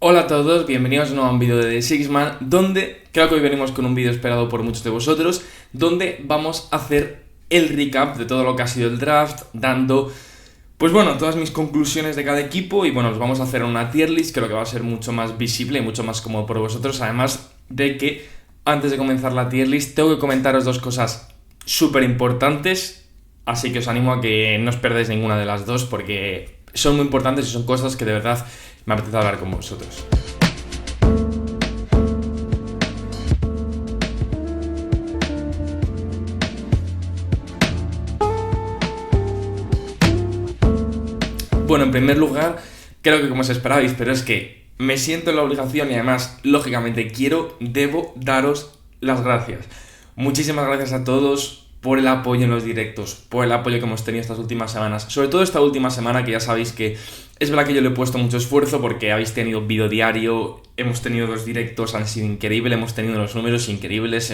Hola a todos, bienvenidos a un nuevo vídeo de The Six Man, donde creo que hoy venimos con un vídeo esperado por muchos de vosotros, donde vamos a hacer el recap de todo lo que ha sido el draft, dando, pues bueno, todas mis conclusiones de cada equipo y bueno, los vamos a hacer en una tier list, creo que va a ser mucho más visible y mucho más cómodo por vosotros, además de que antes de comenzar la tier list tengo que comentaros dos cosas súper importantes, así que os animo a que no os perdáis ninguna de las dos porque son muy importantes y son cosas que de verdad me apetece hablar con vosotros. Bueno, en primer lugar, creo que como os esperabais, pero es que me siento en la obligación y además, lógicamente, debo daros las gracias. Muchísimas gracias a todos por el apoyo en los directos, por el apoyo que hemos tenido estas últimas semanas. Sobre todo esta última semana, que ya sabéis que es verdad que yo le he puesto mucho esfuerzo porque habéis tenido vídeo diario, hemos tenido los directos, han sido increíbles, hemos tenido los números increíbles,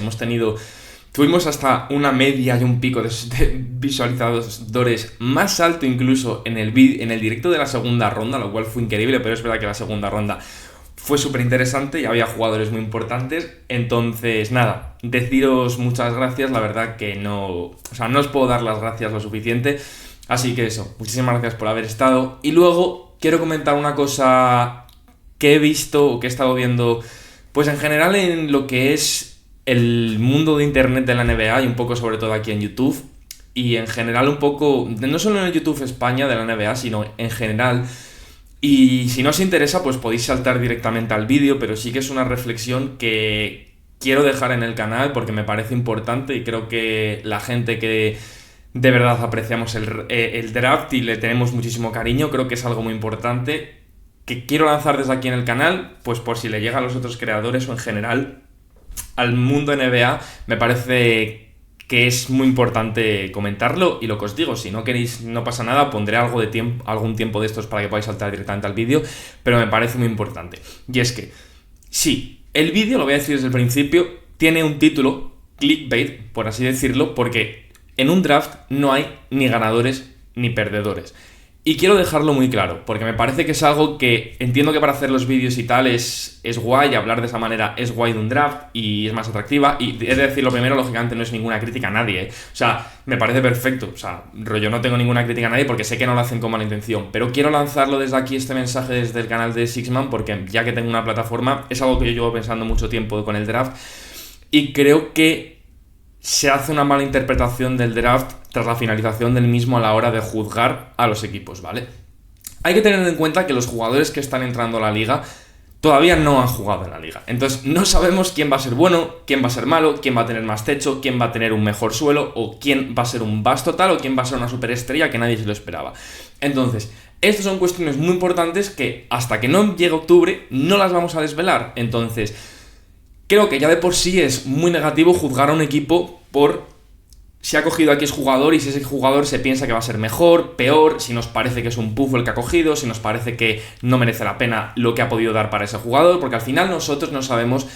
tuvimos hasta una media y un pico de visualizadores más alto incluso en el directo de la segunda ronda, lo cual fue increíble, pero es verdad que la segunda ronda fue súper interesante y había jugadores muy importantes. Entonces, nada, deciros muchas gracias, la verdad que no os puedo dar las gracias lo suficiente. Así que eso, muchísimas gracias por haber estado. Y luego quiero comentar una cosa que he visto o que he estado viendo, pues en general en lo que es el mundo de internet de la NBA y un poco sobre todo aquí en YouTube. Y en general un poco, no solo en el YouTube España de la NBA, sino en general. Y si no os interesa, pues podéis saltar directamente al vídeo, pero sí que es una reflexión que quiero dejar en el canal porque me parece importante y creo que la gente que de verdad apreciamos el draft y le tenemos muchísimo cariño, creo que es algo muy importante que quiero lanzar desde aquí en el canal, pues por si le llega a los otros creadores o en general al mundo NBA, me parece que es muy importante comentarlo. Y lo que os digo, si no queréis, no pasa nada, pondré algún tiempo de estos para que podáis saltar directamente al vídeo, pero me parece muy importante. Y es que, sí, el vídeo, lo voy a decir desde el principio, tiene un título clickbait, por así decirlo, porque en un draft no hay ni ganadores ni perdedores. Y quiero dejarlo muy claro, porque me parece que es algo que entiendo que para hacer los vídeos y tal es guay, hablar de esa manera es guay de un draft y es más atractiva. Y he de decir lo primero, lógicamente no es ninguna crítica a nadie, O sea, me parece perfecto, rollo, no tengo ninguna crítica a nadie porque sé que no lo hacen con mala intención. Pero quiero lanzarlo desde aquí, este mensaje desde el canal de Six Man, porque ya que tengo una plataforma, es algo que yo llevo pensando mucho tiempo con el draft. Y creo que se hace una mala interpretación del draft tras la finalización del mismo a la hora de juzgar a los equipos, ¿vale? Hay que tener en cuenta que los jugadores que están entrando a la liga todavía no han jugado en la liga. Entonces no sabemos quién va a ser bueno, quién va a ser malo, quién va a tener más techo, quién va a tener un mejor suelo, o quién va a ser un bust total, o quién va a ser una superestrella que nadie se lo esperaba. Entonces, estas son cuestiones muy importantes que hasta que no llegue octubre no las vamos a desvelar. Entonces, creo que ya de por sí es muy negativo juzgar a un equipo por si ha cogido a X jugador y si ese jugador se piensa que va a ser mejor, peor, si nos parece que es un pufo el que ha cogido, si nos parece que no merece la pena lo que ha podido dar para ese jugador, porque al final nosotros no sabemos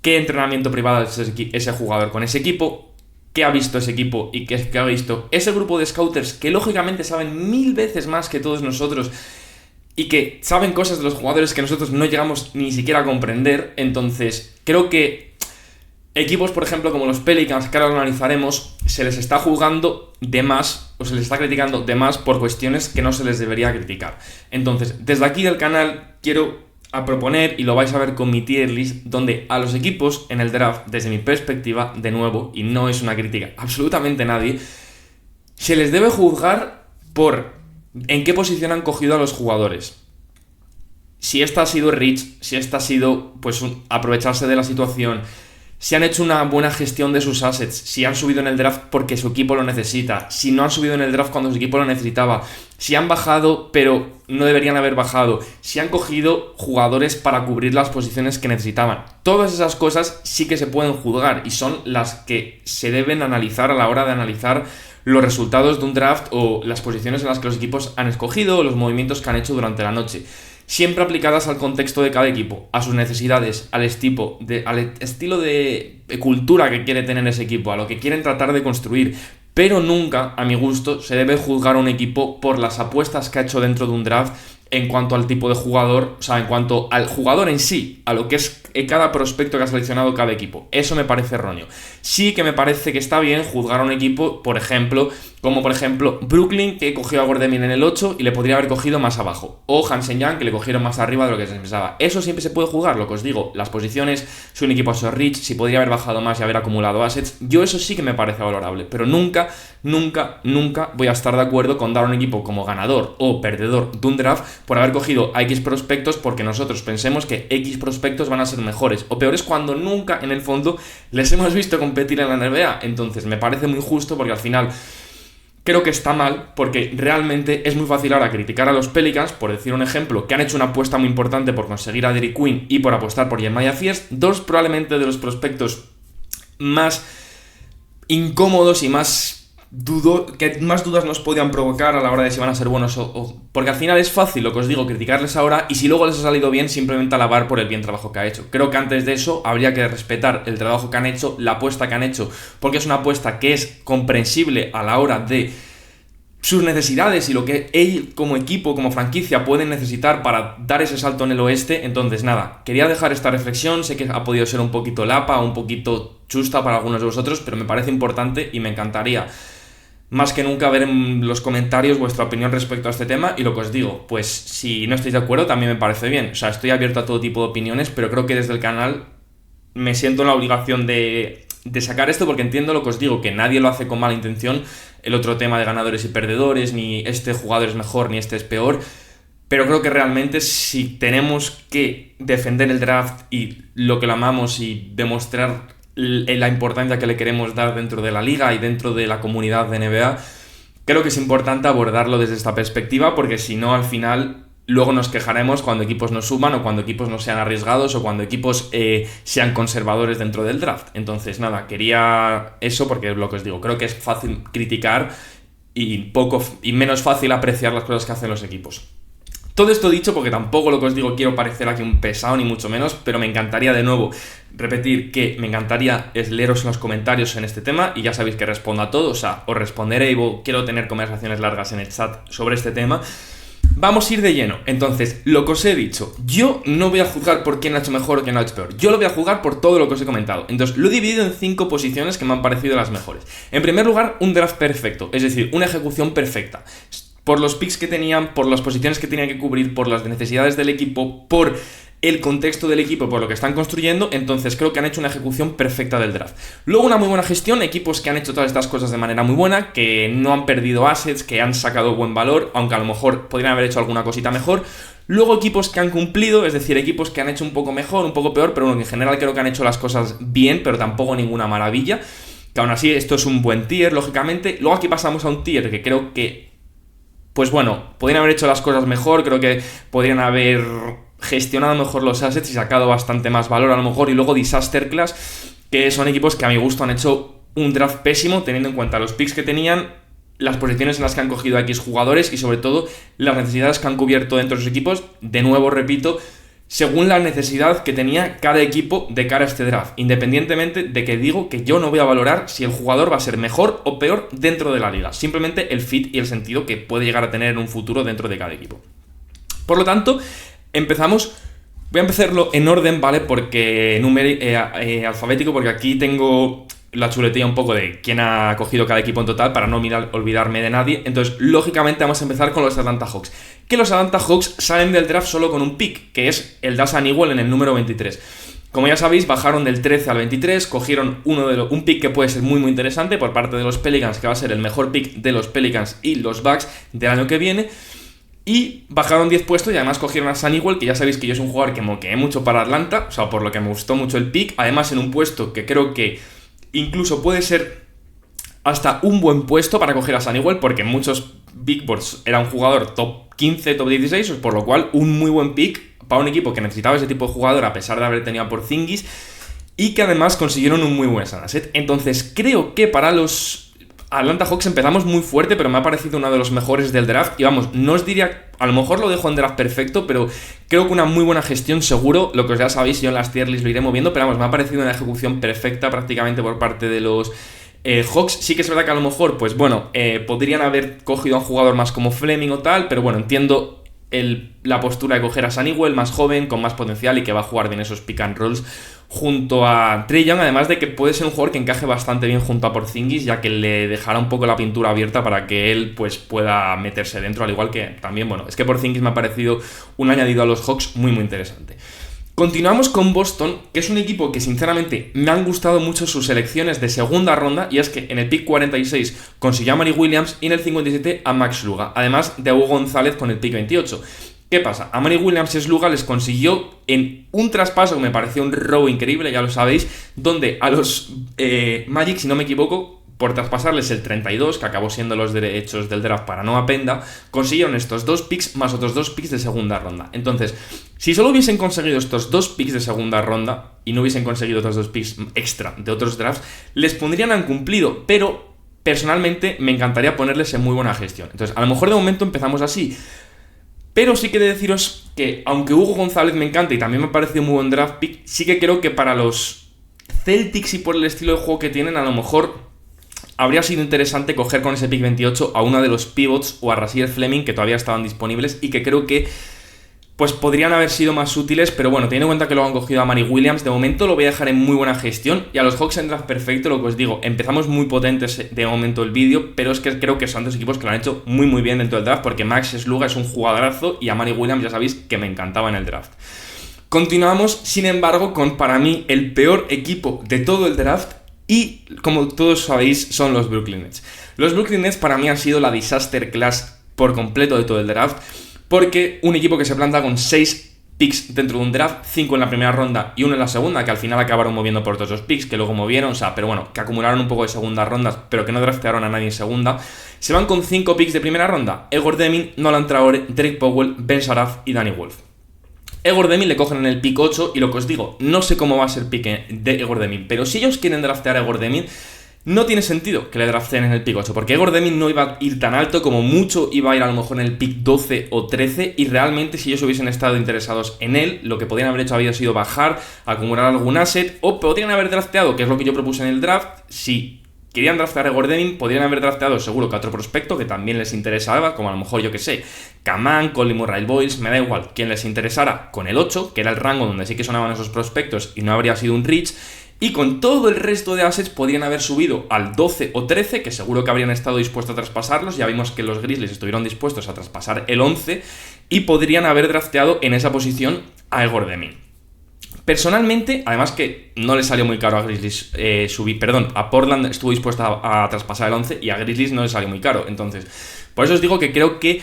qué entrenamiento privado ha hecho ese jugador con ese equipo, qué ha visto ese equipo y qué ha visto ese grupo de scouters que lógicamente saben 1000 veces más que todos nosotros y que saben cosas de los jugadores que nosotros no llegamos ni siquiera a comprender. Entonces, creo que equipos, por ejemplo, como los Pelicans, que ahora lo analizaremos, se les está juzgando de más o se les está criticando de más por cuestiones que no se les debería criticar. Entonces, desde aquí del canal quiero proponer, y lo vais a ver con mi tier list, donde a los equipos en el draft, desde mi perspectiva, de nuevo, y no es una crítica absolutamente nadie, se les debe juzgar por en qué posición han cogido a los jugadores. Si esta ha sido reach, si esta ha sido pues aprovecharse de la situación, si han hecho una buena gestión de sus assets, si han subido en el draft porque su equipo lo necesita, si no han subido en el draft cuando su equipo lo necesitaba, si han bajado pero no deberían haber bajado, si han cogido jugadores para cubrir las posiciones que necesitaban. Todas esas cosas sí que se pueden juzgar y son las que se deben analizar a la hora de analizar los resultados de un draft o las posiciones en las que los equipos han escogido o los movimientos que han hecho durante la noche. Siempre aplicadas al contexto de cada equipo, a sus necesidades, al estilo de cultura que quiere tener ese equipo, a lo que quieren tratar de construir. Pero nunca, a mi gusto, se debe juzgar a un equipo por las apuestas que ha hecho dentro de un draft en cuanto al tipo de jugador, o sea, en cuanto al jugador en sí, a lo que es cada prospecto que ha seleccionado cada equipo. Eso me parece erróneo. Sí que me parece que está bien juzgar a un equipo, por ejemplo, como por ejemplo Brooklyn, que cogió a Gordon en el 8 y le podría haber cogido más abajo, o Hansen Young, que le cogieron más arriba de lo que se pensaba. Eso siempre se puede jugar, lo que os digo, las posiciones, si un equipo es rich, si podría haber bajado más y haber acumulado assets, yo eso sí que me parece valorable, pero nunca voy a estar de acuerdo con dar a un equipo como ganador o perdedor de un draft por haber cogido a X prospectos porque nosotros pensemos que X prospectos van a ser mejores o peores cuando nunca en el fondo les hemos visto competir en la NBA. Entonces me parece muy justo porque al final creo que está mal, porque realmente es muy fácil ahora criticar a los Pelicans, por decir un ejemplo, que han hecho una apuesta muy importante por conseguir a Derrick Queen y por apostar por Jeremiah Fears, dos probablemente de los prospectos más incómodos y que más dudas nos podían provocar a la hora de si van a ser buenos porque al final es fácil, lo que os digo, criticarles ahora y si luego les ha salido bien, simplemente alabar por el bien trabajo que ha hecho. Creo que antes de eso habría que respetar el trabajo que han hecho, la apuesta que han hecho, porque es una apuesta que es comprensible a la hora de sus necesidades y lo que él como equipo, como franquicia pueden necesitar para dar ese salto en el oeste. Entonces nada, quería dejar esta reflexión, sé que ha podido ser un poquito lapa, un poquito chusta para algunos de vosotros, pero me parece importante y me encantaría más que nunca ver en los comentarios vuestra opinión respecto a este tema y lo que os digo, pues si no estáis de acuerdo también me parece bien, o sea, estoy abierto a todo tipo de opiniones, pero creo que desde el canal me siento en la obligación de sacar esto porque entiendo lo que os digo, que nadie lo hace con mala intención, el otro tema de ganadores y perdedores, ni este jugador es mejor ni este es peor, pero creo que realmente si tenemos que defender el draft y lo que lo amamos y demostrar la importancia que le queremos dar dentro de la liga y dentro de la comunidad de NBA, creo que es importante abordarlo desde esta perspectiva porque si no al final luego nos quejaremos cuando equipos no suman o cuando equipos no sean arriesgados o cuando equipos sean conservadores dentro del draft. Entonces nada, quería eso porque lo que os digo, creo que es fácil criticar y menos fácil apreciar las cosas que hacen los equipos. Todo esto dicho porque tampoco lo que os digo quiero parecer aquí un pesado ni mucho menos, pero me encantaría de nuevo repetir que me encantaría leeros en los comentarios en este tema y ya sabéis que respondo a todo, o sea, os responderé y quiero tener conversaciones largas en el chat sobre este tema. Vamos a ir de lleno. Entonces, lo que os he dicho, yo no voy a juzgar por quién ha hecho mejor o quién ha hecho peor, yo lo voy a juzgar por todo lo que os he comentado. Entonces, lo he dividido en 5 posiciones que me han parecido las mejores. En primer lugar, un draft perfecto, es decir, una ejecución perfecta. Por los picks que tenían, por las posiciones que tenían que cubrir, por las necesidades del equipo, por el contexto del equipo, por lo que están construyendo, entonces creo que han hecho una ejecución perfecta del draft. Luego una muy buena gestión, equipos que han hecho todas estas cosas de manera muy buena, que no han perdido assets, que han sacado buen valor, aunque a lo mejor podrían haber hecho alguna cosita mejor. Luego equipos que han cumplido, es decir, equipos que han hecho un poco mejor, un poco peor, pero bueno, en general creo que han hecho las cosas bien, pero tampoco ninguna maravilla. Que aún así esto es un buen tier, lógicamente. Luego aquí pasamos a un tier que creo que pues bueno, podrían haber hecho las cosas mejor, creo que podrían haber gestionado mejor los assets y sacado bastante más valor a lo mejor. Y luego Disaster Class, que son equipos que a mi gusto han hecho un draft pésimo, teniendo en cuenta los picks que tenían, las posiciones en las que han cogido a X jugadores y sobre todo las necesidades que han cubierto dentro de sus equipos. De nuevo, repito, según la necesidad que tenía cada equipo de cara a este draft, independientemente de que digo que yo no voy a valorar si el jugador va a ser mejor o peor dentro de la liga, simplemente el fit y el sentido que puede llegar a tener en un futuro dentro de cada equipo. Por lo tanto, empezamos. Voy a empezarlo en orden, ¿vale? Porque alfabético, porque aquí tengo la chuletilla un poco de quién ha cogido cada equipo en total para no olvidarme de nadie. Entonces, lógicamente vamos a empezar con los Atlanta Hawks. Que los Atlanta Hawks salen del draft solo con un pick, que es el Dashaun Newell en el número 23. Como ya sabéis, bajaron del 13 al 23, cogieron un pick que puede ser muy muy interesante por parte de los Pelicans, que va a ser el mejor pick de los Pelicans y los Bucks del año que viene. Y bajaron 10 puestos y además cogieron a Newell, que ya sabéis que yo es un jugador que moqueé mucho para Atlanta, o sea, por lo que me gustó mucho el pick. Además, en un puesto que creo que incluso puede ser hasta un buen puesto para coger a Newell, porque en muchos big boards era un jugador top 15, top 16, por lo cual un muy buen pick para un equipo que necesitaba ese tipo de jugador a pesar de haber tenido a Porzingis y que además consiguieron un muy buen asset. Entonces creo que para los Atlanta Hawks empezamos muy fuerte, pero me ha parecido uno de los mejores del draft y vamos, no os diría, a lo mejor lo dejo en draft perfecto, pero creo que una muy buena gestión seguro, lo que ya sabéis, yo en las tier list lo iré moviendo, pero vamos, me ha parecido una ejecución perfecta prácticamente por parte de los Hawks. Sí que es verdad que a lo mejor, pues bueno, podrían haber cogido a un jugador más como Fleming o tal, pero bueno, entiendo la postura de coger a Sunnywell, más joven, con más potencial y que va a jugar bien esos pick and rolls junto a Trae Young, además de que puede ser un jugador que encaje bastante bien junto a Porzingis, ya que le dejará un poco la pintura abierta para que él pues pueda meterse dentro, al igual que también, bueno, es que Porzingis me ha parecido un añadido a los Hawks muy interesante. Continuamos con Boston, que es un equipo que sinceramente me han gustado mucho sus selecciones de segunda ronda, y es que en el pick 46 consiguió a Mari Williams y en el 57 a Max Luga, además de Hugo González con el pick 28. ¿Qué pasa? A Mari Williams y Sluga les consiguió en un traspaso que me pareció un robo increíble, ya lo sabéis, donde a los Magic, si no me equivoco, por traspasarles el 32, que acabó siendo los derechos del draft para Noah Penda, consiguieron estos 2 picks más otros 2 picks de segunda ronda. Entonces, si solo hubiesen conseguido estos 2 picks de segunda ronda y no hubiesen conseguido otros 2 picks extra de otros drafts, les pondrían han cumplido, pero personalmente me encantaría ponerles en muy buena gestión. Entonces, a lo mejor de momento empezamos así. Pero sí que he de deciros que, aunque Hugo González me encanta y también me ha parecido muy buen draft pick, sí que creo que para los Celtics y por el estilo de juego que tienen, a lo mejor habría sido interesante coger con ese pick 28 a uno de los pivots o a Rasheed Fleming, que todavía estaban disponibles y que creo que pues podrían haber sido más útiles, pero bueno, teniendo en cuenta que lo han cogido a Mari Williams, de momento lo voy a dejar en muy buena gestión, y a los Hawks en draft perfecto, lo que os digo, empezamos muy potentes de momento el vídeo, pero es que creo que son dos equipos que lo han hecho muy bien dentro del draft, porque Max Sluga es un jugadorazo y a Mari Williams ya sabéis que me encantaba en el draft. Continuamos, sin embargo, con para mí el peor equipo de todo el draft, y como todos sabéis son los Brooklyn Nets. Los Brooklyn Nets para mí han sido la disaster class por completo de todo el draft, porque un equipo que se planta con 6 picks dentro de un draft, 5 en la primera ronda y 1 en la segunda, que al final acabaron moviendo por otros 2 picks, que luego movieron, o sea, pero bueno, que acumularon un poco de segundas rondas, pero que no draftearon a nadie en segunda. Se van con 5 picks de primera ronda: Egor Demin, Nolan Traore, Drake Powell, Ben Sharaf y Danny Wolf. Egor Demin le cogen en el pick 8 y lo que os digo, no sé cómo va a ser el pick de Egor Demin, pero si ellos quieren draftear a Egor Demin, no tiene sentido que le drafteen en el pick 8, porque Egor Demin no iba a ir tan alto, como mucho iba a ir a lo mejor en el pick 12 o 13, y realmente si ellos hubiesen estado interesados en él, lo que podrían haber hecho había sido bajar, acumular algún asset, o podrían haber drafteado, que es lo que yo propuse en el draft. Si querían draftear a Egor Demin, podrían haber drafteado seguro que a otro prospecto que también les interesaba, como a lo mejor, yo que sé, Kaman, Colin Murray Boyles, me da igual, quien les interesara con el 8, que era el rango donde sí que sonaban esos prospectos y no habría sido un reach. Y con todo el resto de assets podrían haber subido al 12 o 13, que seguro que habrían estado dispuestos a traspasarlos. Ya vimos que los Grizzlies estuvieron dispuestos a traspasar el 11 y podrían haber drafteado en esa posición a Egor Demin. Personalmente, además que no le salió muy caro a Grizzlies a Portland estuvo dispuesto a traspasar el 11 y a Grizzlies no le salió muy caro. Entonces, por eso os digo que creo que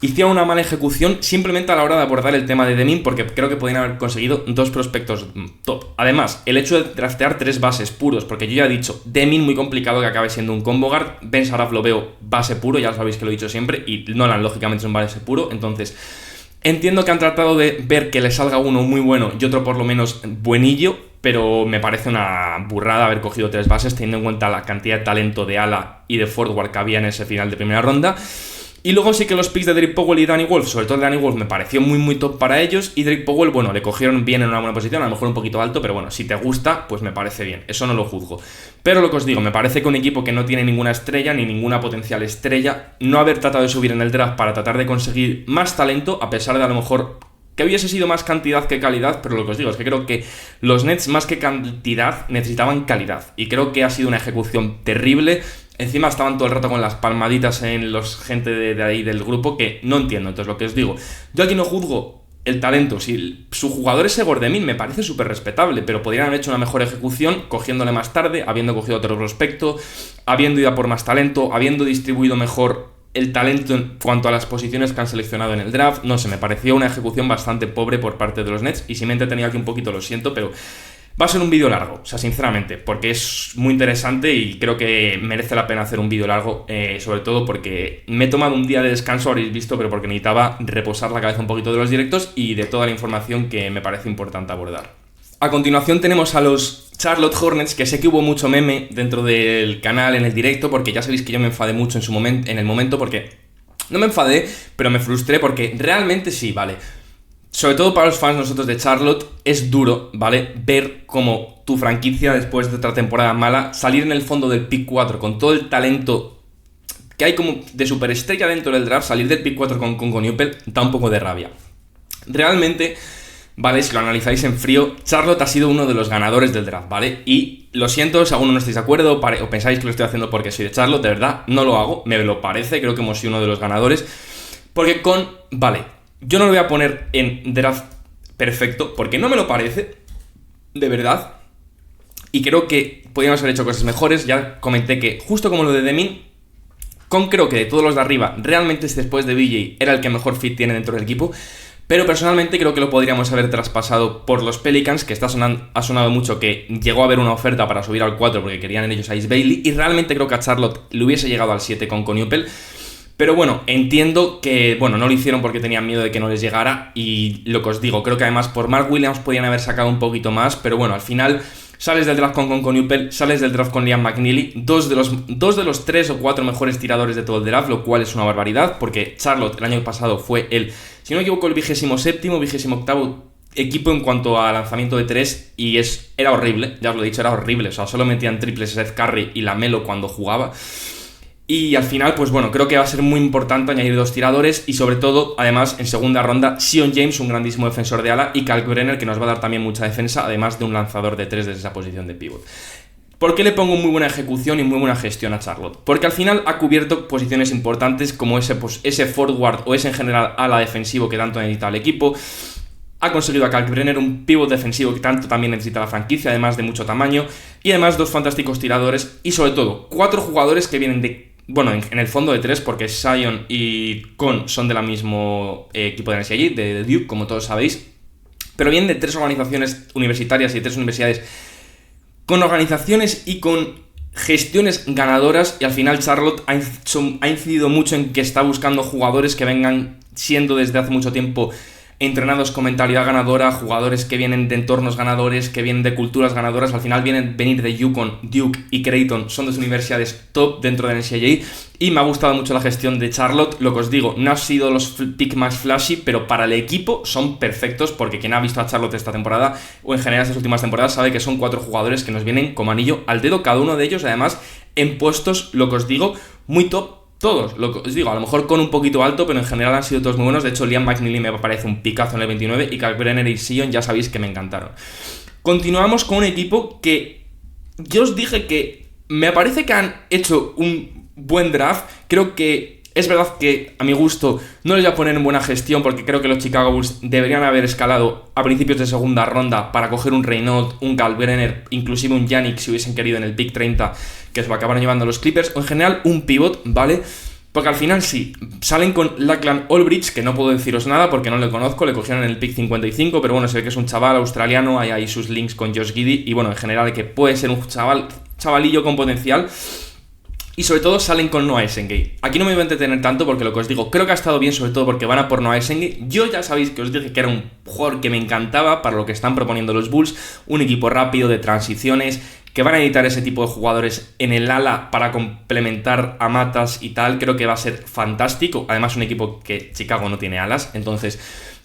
hicieron una mala ejecución simplemente a la hora de abordar el tema de Demin, porque creo que podrían haber conseguido 2 prospectos top. Además, el hecho de draftear 3 bases puros, porque yo ya he dicho, Demin muy complicado que acabe siendo un combo guard, Ben Sharaf lo veo base puro, ya sabéis que lo he dicho siempre, y Nolan lógicamente es un base puro, entonces entiendo que han tratado de ver que le salga uno muy bueno y otro por lo menos buenillo, pero me parece una burrada haber cogido 3 bases teniendo en cuenta la cantidad de talento de ala y de forward que había en ese final de primera ronda. Y luego sí que los picks de Drake Powell y Danny Wolf, sobre todo Danny Wolf, me pareció muy top para ellos, y Drake Powell, bueno, le cogieron bien en una buena posición, a lo mejor un poquito alto, pero bueno, si te gusta, pues me parece bien, eso no lo juzgo. Pero lo que os digo, me parece que un equipo que no tiene ninguna estrella, ni ninguna potencial estrella, no haber tratado de subir en el draft para tratar de conseguir más talento, a pesar de a lo mejor que hubiese sido más cantidad que calidad, pero lo que os digo es que creo que los Nets más que cantidad necesitaban calidad, y creo que ha sido una ejecución terrible. Encima estaban todo el rato con las palmaditas en los gente de ahí del grupo, que no entiendo. Entonces lo que os digo, yo aquí no juzgo el talento. Si su jugador es Egor Demin, me parece súper respetable, pero podrían haber hecho una mejor ejecución cogiéndole más tarde, habiendo cogido otro prospecto, habiendo ido a por más talento, habiendo distribuido mejor el talento en cuanto a las posiciones que han seleccionado en el draft. No sé, me pareció una ejecución bastante pobre por parte de los Nets, y si me he entretenido aquí un poquito lo siento, pero va a ser un vídeo largo, o sea, sinceramente, porque es muy interesante y creo que merece la pena hacer un vídeo largo, sobre todo porque me he tomado un día de descanso, habréis visto, pero porque necesitaba reposar la cabeza un poquito de los directos y de toda la información que me parece importante abordar. A continuación tenemos a los Charlotte Hornets, que sé que hubo mucho meme dentro del canal en el directo, porque ya sabéis que yo me enfadé mucho en el momento, porque no me enfadé, pero me frustré porque realmente sí, vale. Sobre todo para los fans nosotros de Charlotte, es duro, ¿vale? Ver cómo tu franquicia, después de otra temporada mala, salir en el fondo del pick 4 con todo el talento que hay como de superestrella dentro del draft, salir del pick 4 con Newpel da un poco de rabia. Realmente, ¿vale? Si lo analizáis en frío, Charlotte ha sido uno de los ganadores del draft, ¿vale? Y lo siento si alguno no estáis de acuerdo o pensáis que lo estoy haciendo porque soy de Charlotte, de verdad, no lo hago, me lo parece, creo que hemos sido uno de los ganadores. Porque vale, yo no lo voy a poner en draft perfecto porque no me lo parece, de verdad. Y creo que podríamos haber hecho cosas mejores. Ya comenté que, justo como lo de Demin, creo que de todos los de arriba, realmente después de BJ era el que mejor fit tiene dentro del equipo. Pero personalmente creo que lo podríamos haber traspasado por los Pelicans, que ha sonado mucho que llegó a haber una oferta para subir al 4 porque querían en ellos a Ace Bailey. Y realmente creo que a Charlotte le hubiese llegado al 7 con Newpel. Pero bueno, entiendo que, no lo hicieron porque tenían miedo de que no les llegara. Y lo que os digo, creo que además por Mark Williams podían haber sacado un poquito más. Pero bueno, al final sales del draft con Newpel, sales del draft con Liam McNeely, dos de los 3 o 4 mejores tiradores de todo el draft, lo cual es una barbaridad, porque Charlotte el año pasado fue si no me equivoco, el 27º, 28º equipo en cuanto a lanzamiento de 3, y era horrible, ya os lo he dicho, era horrible, o sea, solo metían triples Seth Curry y LaMelo cuando jugaba. Y al final, creo que va a ser muy importante añadir 2 tiradores y sobre todo, además, en segunda ronda, Zion James, un grandísimo defensor de ala, y Kalkbrenner, que nos va a dar también mucha defensa, además de un lanzador de 3 desde esa posición de pivot. ¿Por qué le pongo muy buena ejecución y muy buena gestión a Charlotte? Porque al final ha cubierto posiciones importantes como ese forward o ese en general ala defensivo que tanto necesita el equipo. Ha conseguido a Kalkbrenner, un pivot defensivo que tanto también necesita la franquicia, además de mucho tamaño, y además 2 fantásticos tiradores y sobre todo 4 jugadores que vienen en el fondo de 3, porque Zion y Con son del mismo equipo de NCAA, de Duke, como todos sabéis, pero vienen de 3 organizaciones universitarias y de 3 universidades con organizaciones y con gestiones ganadoras, y al final Charlotte ha incidido mucho en que está buscando jugadores que vengan siendo desde hace mucho tiempo entrenados con mentalidad ganadora, jugadores que vienen de entornos ganadores, que vienen de culturas ganadoras. Al final venir de UConn, Duke y Creighton, son 2 universidades top dentro de NCAA, y me ha gustado mucho la gestión de Charlotte. Lo que os digo, no han sido los pick más flashy, pero para el equipo son perfectos, porque quien ha visto a Charlotte esta temporada, o en general estas últimas temporadas, sabe que son 4 jugadores que nos vienen como anillo al dedo, cada uno de ellos, además, en puestos, lo que os digo, muy top. Todos, lo que os digo, a lo mejor con un poquito alto, pero en general han sido todos muy buenos. De hecho, Liam McNeely me parece un picazo en el 29 y Kalkbrenner y Zion ya sabéis que me encantaron. Continuamos con un equipo que yo os dije que me parece que han hecho un buen draft. Creo que es verdad que a mi gusto no les voy a poner en buena gestión, porque creo que los Chicago Bulls deberían haber escalado a principios de segunda ronda para coger un Reynolds, un Kalkbrenner, inclusive un Yannick si hubiesen querido en el pick 30, que se lo acabaron llevando los Clippers, o en general un pivot, ¿vale? Porque al final sí, salen con Lachlan Olbrich, que no puedo deciros nada porque no le conozco, le cogieron en el pick 55, pero bueno, se ve que es un chaval australiano, hay ahí sus links con Josh Giddey, y bueno, en general que puede ser un chavalillo con potencial. Y sobre todo salen con Noah Essengate. Aquí no me voy a entretener tanto porque lo que os digo, creo que ha estado bien, sobre todo porque van a por Noah Essengate. Yo ya sabéis que os dije que era un jugador que me encantaba para lo que están proponiendo los Bulls. Un equipo rápido, de transiciones, que van a necesitar ese tipo de jugadores en el ala para complementar a Matas y tal. Creo que va a ser fantástico. Además, un equipo que Chicago no tiene alas, entonces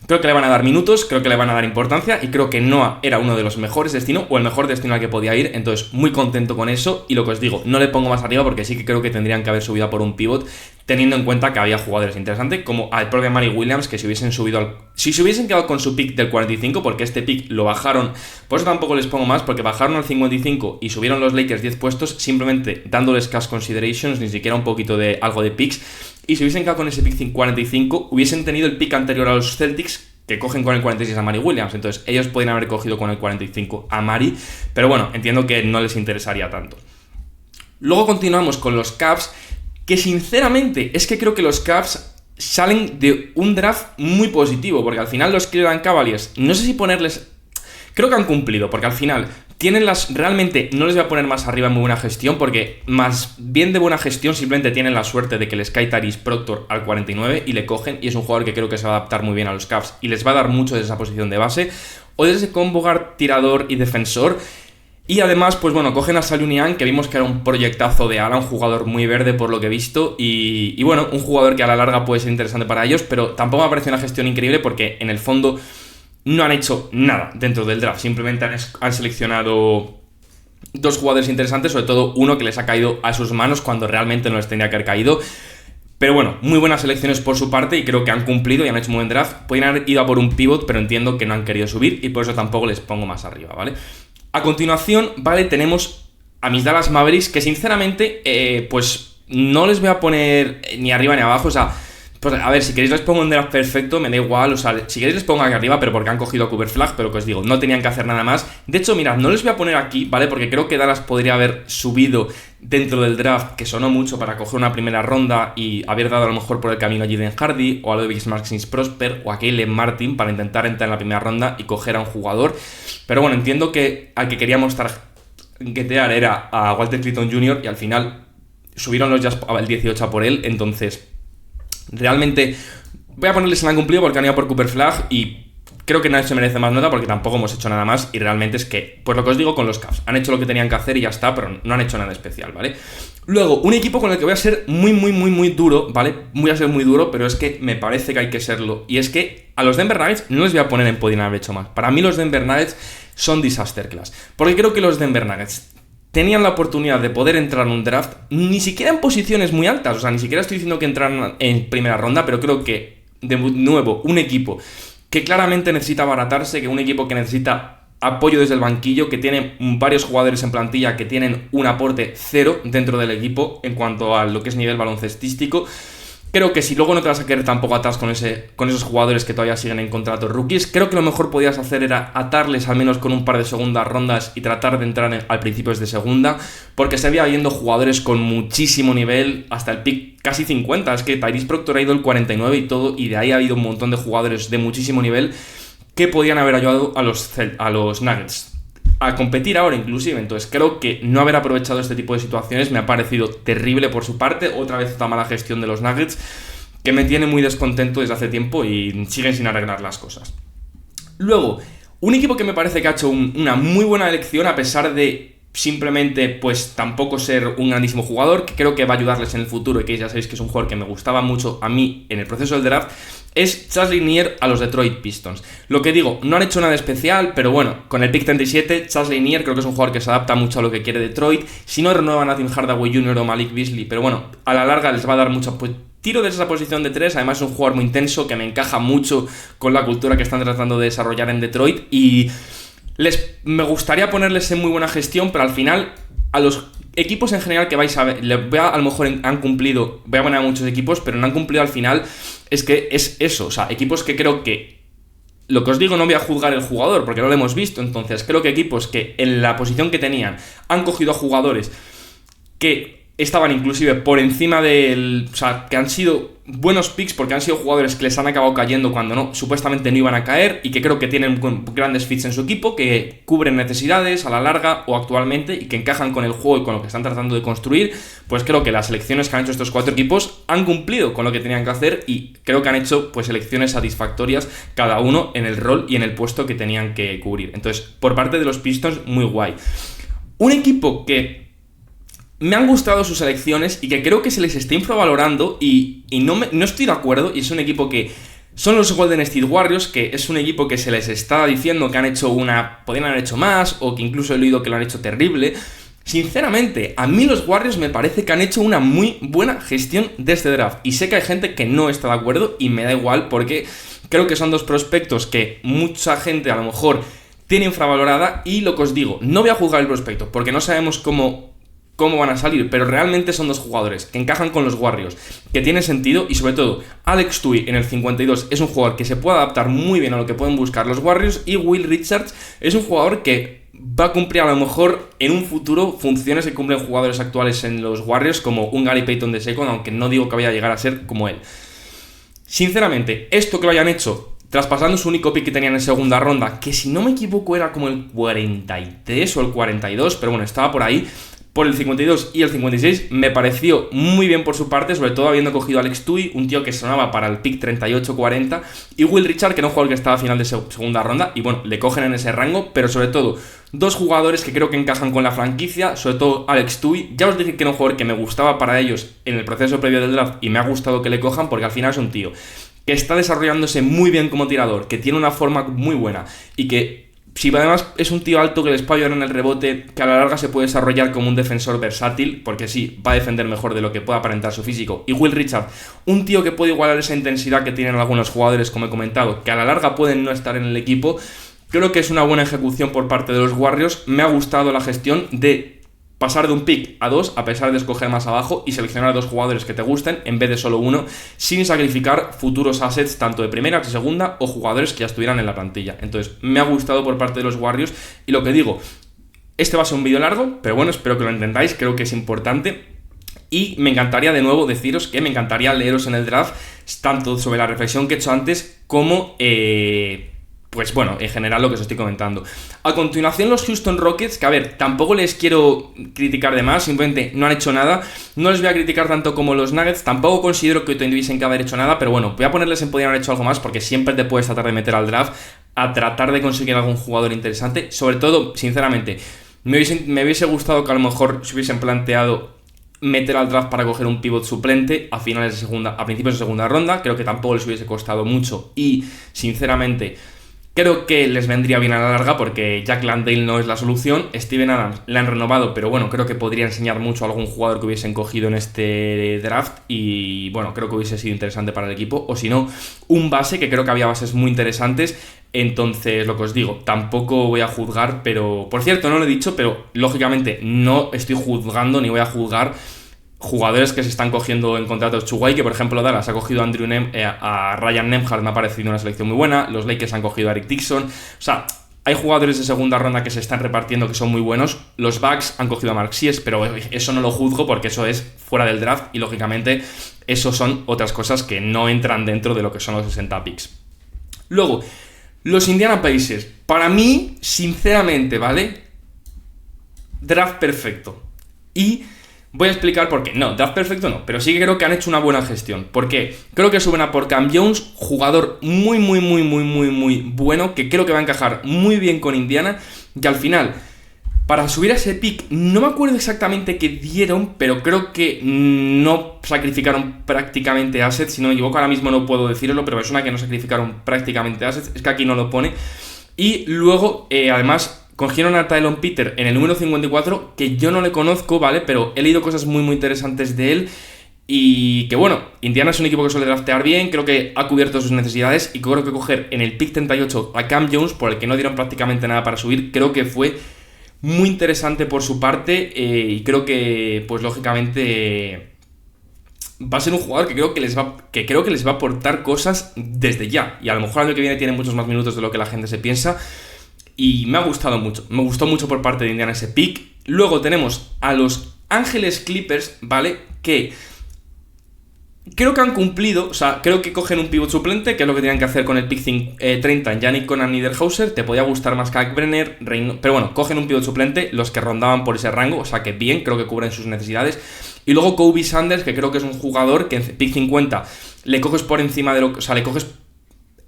creo que le van a dar minutos, creo que le van a dar importancia, y creo que Noah era uno de los mejores destinos, o el mejor destino al que podía ir. Entonces, muy contento con eso. Y lo que os digo, no le pongo más arriba porque sí que creo que tendrían que haber subido a por un pivot, teniendo en cuenta que había jugadores interesantes, como al propio Mari Williams, que si se hubiesen quedado con su pick del 45, porque este pick lo bajaron, por eso tampoco les pongo más, porque bajaron al 55 y subieron los Lakers 10 puestos, simplemente dándoles cash considerations, ni siquiera un poquito de algo de picks. Y si hubiesen quedado con ese pick 45, hubiesen tenido el pick anterior a los Celtics, que cogen con el 46 a Mari Williams. Entonces ellos podrían haber cogido con el 45 a Mari, pero bueno, entiendo que no les interesaría tanto. Luego continuamos con los Cavs, que sinceramente es que creo que los Cavs salen de un draft muy positivo, porque al final los Cleveland Cavaliers, no sé si ponerles... Creo que han cumplido, porque al final realmente no les voy a poner más arriba en muy buena gestión, porque más bien de buena gestión simplemente tienen la suerte de que les cae Tyrese Proctor al 49 y le cogen, y es un jugador que creo que se va a adaptar muy bien a los Cavs y les va a dar mucho de esa posición de base o de ese combo guard tirador y defensor. Y además, pues bueno, cogen a Saliu Niang, que vimos que era un proyectazo de ala, un jugador muy verde por lo que he visto, y bueno, un jugador que a la larga puede ser interesante para ellos, pero tampoco me parece una gestión increíble porque en el fondo no han hecho nada dentro del draft, simplemente han seleccionado dos jugadores interesantes, sobre todo uno que les ha caído a sus manos cuando realmente no les tenía que haber caído. Pero bueno, muy buenas elecciones por su parte y creo que han cumplido y han hecho un buen draft. Podrían haber ido a por un pivot, pero entiendo que no han querido subir y por eso tampoco les pongo más arriba, ¿vale? A continuación, ¿vale? Tenemos a mis Dallas Mavericks, que sinceramente, pues no les voy a poner ni arriba ni abajo, o sea, pues a ver, si queréis les pongo un draft perfecto, me da igual, o sea, si queréis les pongo aquí arriba, pero porque han cogido a Cooper Flag, pero que os digo, no tenían que hacer nada más. De hecho, mirad, no les voy a poner aquí, ¿vale? Porque creo que Dallas podría haber subido dentro del draft, que sonó mucho para coger una primera ronda y haber dado a lo mejor por el camino a Jaden Hardy, o a Lovis Martins Prosper, o a Caleb Martin para intentar entrar en la primera ronda y coger a un jugador. Pero bueno, entiendo que al que queríamos targetear era a Walter Clayton Jr. y al final subieron los Jazz al 18 a por él, entonces realmente voy a ponerles en han cumplido porque han ido por Cooper Flag y creo que nadie se merece más nota porque tampoco hemos hecho nada más y realmente es que, pues lo que os digo con los Cavs, han hecho lo que tenían que hacer y ya está, pero no han hecho nada especial, ¿vale? Luego, un equipo con el que voy a ser muy duro, ¿vale? Voy a ser muy duro, pero es que me parece que hay que serlo y es que a los Denver Nuggets no les voy a poner en podían haber hecho más. Para mí los Denver Nuggets son disaster class, porque creo que los Denver Nuggets tenían la oportunidad de poder entrar en un draft, ni siquiera en posiciones muy altas, o sea, ni siquiera estoy diciendo que entraran en primera ronda, pero creo que, de nuevo, un equipo que claramente necesita abaratarse, que un equipo que necesita apoyo desde el banquillo, que tiene varios jugadores en plantilla que tienen un aporte cero dentro del equipo en cuanto a lo que es nivel baloncestístico. Creo que si luego no te vas a quedar tampoco atrás con esos jugadores que todavía siguen en contratos rookies, creo que lo mejor podías hacer era atarles al menos con un par de segundas rondas y tratar de entrar al principios de segunda, porque se había viendo jugadores con muchísimo nivel, hasta el pick casi 50, es que Tyrese Proctor ha ido el 49 y todo, y de ahí ha habido un montón de jugadores de muchísimo nivel que podían haber ayudado a los Nuggets a competir ahora inclusive. Entonces creo que no haber aprovechado este tipo de situaciones me ha parecido terrible por su parte. Otra vez esta mala gestión de los Nuggets que me tiene muy descontento desde hace tiempo y siguen sin arreglar las cosas. Luego, un equipo que me parece que ha hecho una muy buena elección a pesar de simplemente pues tampoco ser un grandísimo jugador, que creo que va a ayudarles en el futuro y que ya sabéis que es un jugador que me gustaba mucho a mí en el proceso del draft, es Charles Lanier a los Detroit Pistons. Lo que digo, no han hecho nada especial, pero bueno, con el pick 37, Charles Lanier creo que es un jugador que se adapta mucho a lo que quiere Detroit. Si no renuevan a Tim Hardaway Jr. o Malik Beasley, pero bueno, a la larga les va a dar mucho tiro de esa posición de 3, además es un jugador muy intenso que me encaja mucho con la cultura que están tratando de desarrollar en Detroit y me gustaría ponerles en muy buena gestión, pero al final a los equipos en general que vais a ver, a lo mejor han cumplido, voy a poner a muchos equipos, pero no han cumplido al final, es que es eso, o sea, equipos que creo que, lo que os digo, no voy a juzgar el jugador porque no lo hemos visto, entonces creo que equipos que en la posición que tenían han cogido a jugadores que estaban inclusive por encima del... O sea, que han sido buenos picks porque han sido jugadores que les han acabado cayendo cuando no, supuestamente no iban a caer y que creo que tienen grandes fits en su equipo, que cubren necesidades a la larga o actualmente y que encajan con el juego y con lo que están tratando de construir. Pues creo que las selecciones que han hecho estos 4 equipos han cumplido con lo que tenían que hacer y creo que han hecho pues selecciones satisfactorias cada uno en el rol y en el puesto que tenían que cubrir. Entonces, por parte de los Pistons, muy guay. Un equipo que me han gustado sus elecciones y que creo que se les está infravalorando y no estoy de acuerdo, y es un equipo que son los Golden State Warriors, que es un equipo que se les está diciendo que han hecho podrían haber hecho más, o que incluso he leído que lo han hecho terrible. Sinceramente, a mí los Warriors me parece que han hecho una muy buena gestión de este draft, y sé que hay gente que no está de acuerdo y me da igual porque creo que son dos prospectos que mucha gente a lo mejor tiene infravalorada, y lo que os digo, no voy a juzgar el prospecto porque no sabemos cómo van a salir, pero realmente son dos jugadores que encajan con los Warriors, que tiene sentido, y sobre todo Alex Tui en el 52 es un jugador que se puede adaptar muy bien a lo que pueden buscar los Warriors, y Will Richards es un jugador que va a cumplir a lo mejor en un futuro funciones que cumplen jugadores actuales en los Warriors como un Gary Payton II, aunque no digo que vaya a llegar a ser como él. Sinceramente, esto que lo hayan hecho traspasando su único pick que tenían en segunda ronda, que si no me equivoco era como el 43 o el 42, pero bueno, estaba por ahí, por el 52 y el 56, me pareció muy bien por su parte, sobre todo habiendo cogido a Alex Tui, un tío que sonaba para el pick 38-40, y Will Richard, que era un jugador que estaba a final de segunda ronda, y bueno, le cogen en ese rango, pero sobre todo dos jugadores que creo que encajan con la franquicia, sobre todo Alex Tui. Ya os dije que era un jugador que me gustaba para ellos en el proceso previo del draft, y me ha gustado que le cojan porque al final es un tío que está desarrollándose muy bien como tirador, que tiene una forma muy buena y que Si además es un tío alto que les puede ayudar en el rebote, que a la larga se puede desarrollar como un defensor versátil, porque sí, va a defender mejor de lo que pueda aparentar su físico. Y Will Richard, un tío que puede igualar esa intensidad que tienen algunos jugadores, como he comentado, que a la larga pueden no estar en el equipo. Creo que es una buena ejecución por parte de los Warriors. Me ha gustado la gestión de pasar de un pick a 2, a pesar de escoger más abajo, y seleccionar a 2 jugadores que te gusten en vez de solo uno, sin sacrificar futuros assets tanto de primera, de segunda o jugadores que ya estuvieran en la plantilla. Entonces, me ha gustado por parte de los Warriors. Y lo que digo, este va a ser un vídeo largo, pero bueno, espero que lo entendáis, creo que es importante. Y me encantaría de nuevo deciros que me encantaría leeros en el draft, tanto sobre la reflexión que he hecho antes, como pues bueno, en general lo que os estoy comentando. A continuación, los Houston Rockets, que a ver, tampoco les quiero criticar de más, simplemente no han hecho nada. No les voy a criticar tanto como los Nuggets, tampoco considero que tuviesen que haber hecho nada, pero bueno, voy a ponerles en podrían haber hecho algo más, porque siempre te puedes tratar de meter al draft a tratar de conseguir algún jugador interesante. Sobre todo, sinceramente, me hubiese gustado que a lo mejor se hubiesen planteado meter al draft para coger un pivot suplente a principios de segunda ronda. Creo que tampoco les hubiese costado mucho y, sinceramente, creo que les vendría bien a la larga, porque Jack Landale no es la solución. Steven Adams le han renovado, pero bueno, creo que podría enseñar mucho a algún jugador que hubiesen cogido en este draft y bueno, creo que hubiese sido interesante para el equipo. O si no, un base, que creo que había bases muy interesantes. Entonces, lo que os digo, tampoco voy a juzgar, pero por cierto, no lo he dicho, pero lógicamente no estoy juzgando ni voy a juzgar jugadores que se están cogiendo en contratos chuguay, que por ejemplo Dallas ha cogido a Ryan Nembhard, me ha parecido una selección muy buena. Los Lakers han cogido a Eric Dixon. O sea, hay jugadores de segunda ronda que se están repartiendo que son muy buenos. Los Bucks han cogido a Mark Sears, pero eso no lo juzgo porque eso es fuera del draft y lógicamente eso son otras cosas que no entran dentro de lo que son los 60 picks. Luego, los Indiana Pacers, para mí, sinceramente, ¿vale? Draft perfecto. Y voy a explicar por qué. No, draft perfecto no, pero sí que creo que han hecho una buena gestión. ¿Por qué? Creo que suben a por Cam Jones, jugador muy bueno, que creo que va a encajar muy bien con Indiana, que al final, para subir a ese pick, no me acuerdo exactamente qué dieron, pero creo que no sacrificaron prácticamente assets. Si no me equivoco, ahora mismo no puedo decirlo, pero me suena que no sacrificaron prácticamente assets, es que aquí no lo pone. Y luego, además, cogieron a Tylon Peter en el número 54, que yo no le conozco, ¿vale? Pero he leído cosas muy interesantes de él. Y que bueno, Indiana es un equipo que suele draftear bien, creo que ha cubierto sus necesidades. Y creo que coger en el pick 38 a Cam Jones, por el que no dieron prácticamente nada para subir, creo que fue muy interesante por su parte. Y creo que, pues lógicamente, va a ser un jugador que creo que les va a aportar cosas desde ya. Y a lo mejor el año que viene tiene muchos más minutos de lo que la gente se piensa. Y me ha gustado mucho. Me gustó mucho por parte de Indiana ese pick. Luego tenemos a los Ángeles Clippers, ¿vale? Que creo que han cumplido. O sea, creo que cogen un pivot suplente, que es lo que tenían que hacer con el pick 30 en Yannick Conan Niederhauser. Te podía gustar más Kalkbrenner, pero bueno, cogen un pivot suplente, los que rondaban por ese rango. O sea que bien, creo que cubren sus necesidades. Y luego Kobe Sanders, que creo que es un jugador que en pick 50 le coges por encima de o sea, le coges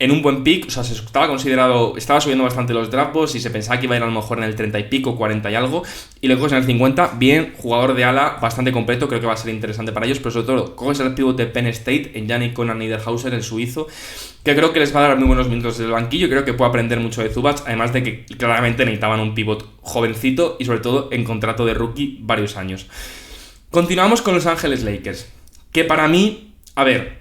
en un buen pick. O sea, estaba subiendo bastante los drafts y se pensaba que iba a ir a lo mejor en el 30 y pico, 40 y algo, y le coges en el 50, bien, jugador de ala bastante completo, creo que va a ser interesante para ellos, pero sobre todo, coges el pivot de Penn State en Yannick Conan Niederhauser, el suizo, que creo que les va a dar muy buenos minutos desde el banquillo, y creo que puede aprender mucho de Zubac, además de que claramente necesitaban un pivot jovencito y sobre todo en contrato de rookie varios años. Continuamos con Los Ángeles Lakers, que para mí, a ver,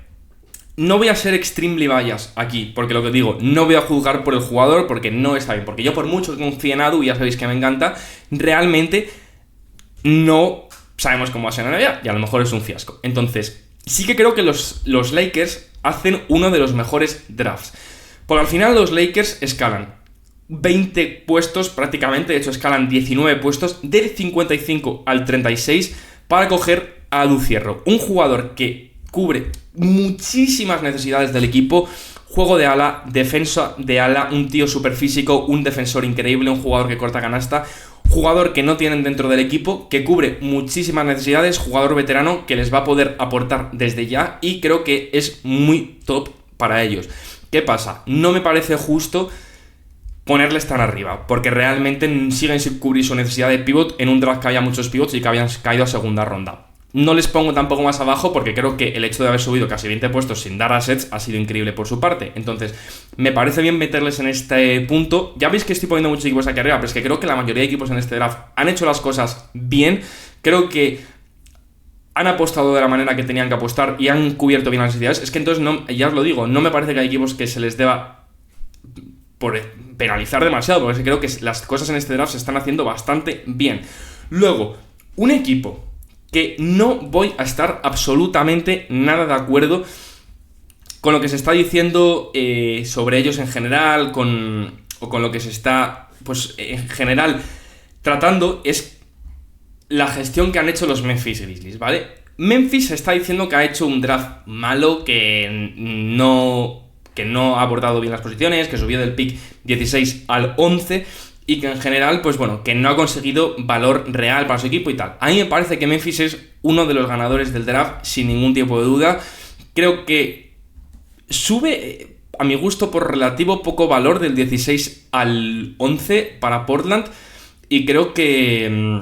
no voy a ser extremely biased aquí, porque lo que digo, no voy a juzgar por el jugador porque no está bien. Porque yo, por mucho que confíe en Adu, ya sabéis que me encanta, realmente no sabemos cómo va a ser en la NBA y a lo mejor es un fiasco. Entonces, sí que creo que los Lakers hacen uno de los mejores drafts. Porque al final los Lakers escalan 20 puestos prácticamente, de hecho escalan 19 puestos, del 55 al 36 para coger a Adu Cierro. Un jugador que cubre muchísimas necesidades del equipo, juego de ala, defensa de ala, un tío súper físico, un defensor increíble, un jugador que corta canasta, jugador que no tienen dentro del equipo, que cubre muchísimas necesidades, jugador veterano que les va a poder aportar desde ya y creo que es muy top para ellos. ¿Qué pasa? No me parece justo ponerles tan arriba, porque realmente siguen sin cubrir su necesidad de pivot en un draft que había muchos pivots y que habían caído a segunda ronda. no les pongo tampoco más abajo porque creo que el hecho de haber subido casi 20 puestos sin dar assets ha sido increíble por su parte. Entonces, me parece bien meterles en este punto. Ya veis que estoy poniendo muchos equipos aquí arriba, pero es que creo que la mayoría de equipos en este draft han hecho las cosas bien. Creo que han apostado de la manera que tenían que apostar y han cubierto bien las necesidades. Es que entonces, ya os lo digo, no me parece que hay equipos que se les deba por penalizar demasiado, porque creo que las cosas en este draft se están haciendo bastante bien. Luego, un equipo que no voy a estar absolutamente nada de acuerdo con lo que se está diciendo sobre ellos en general, o con lo que se está, pues en general, tratando, es la gestión que han hecho los Memphis Grizzlies, ¿vale? Memphis está diciendo que ha hecho un draft malo, que no ha abordado bien las posiciones, que subió del pick 16 al 11 y que en general, pues bueno, que no ha conseguido valor real para su equipo y tal. A mí me parece que Memphis es uno de los ganadores del draft sin ningún tipo de duda. Creo que sube, a mi gusto, por relativo poco valor del 16 al 11 para Portland y creo que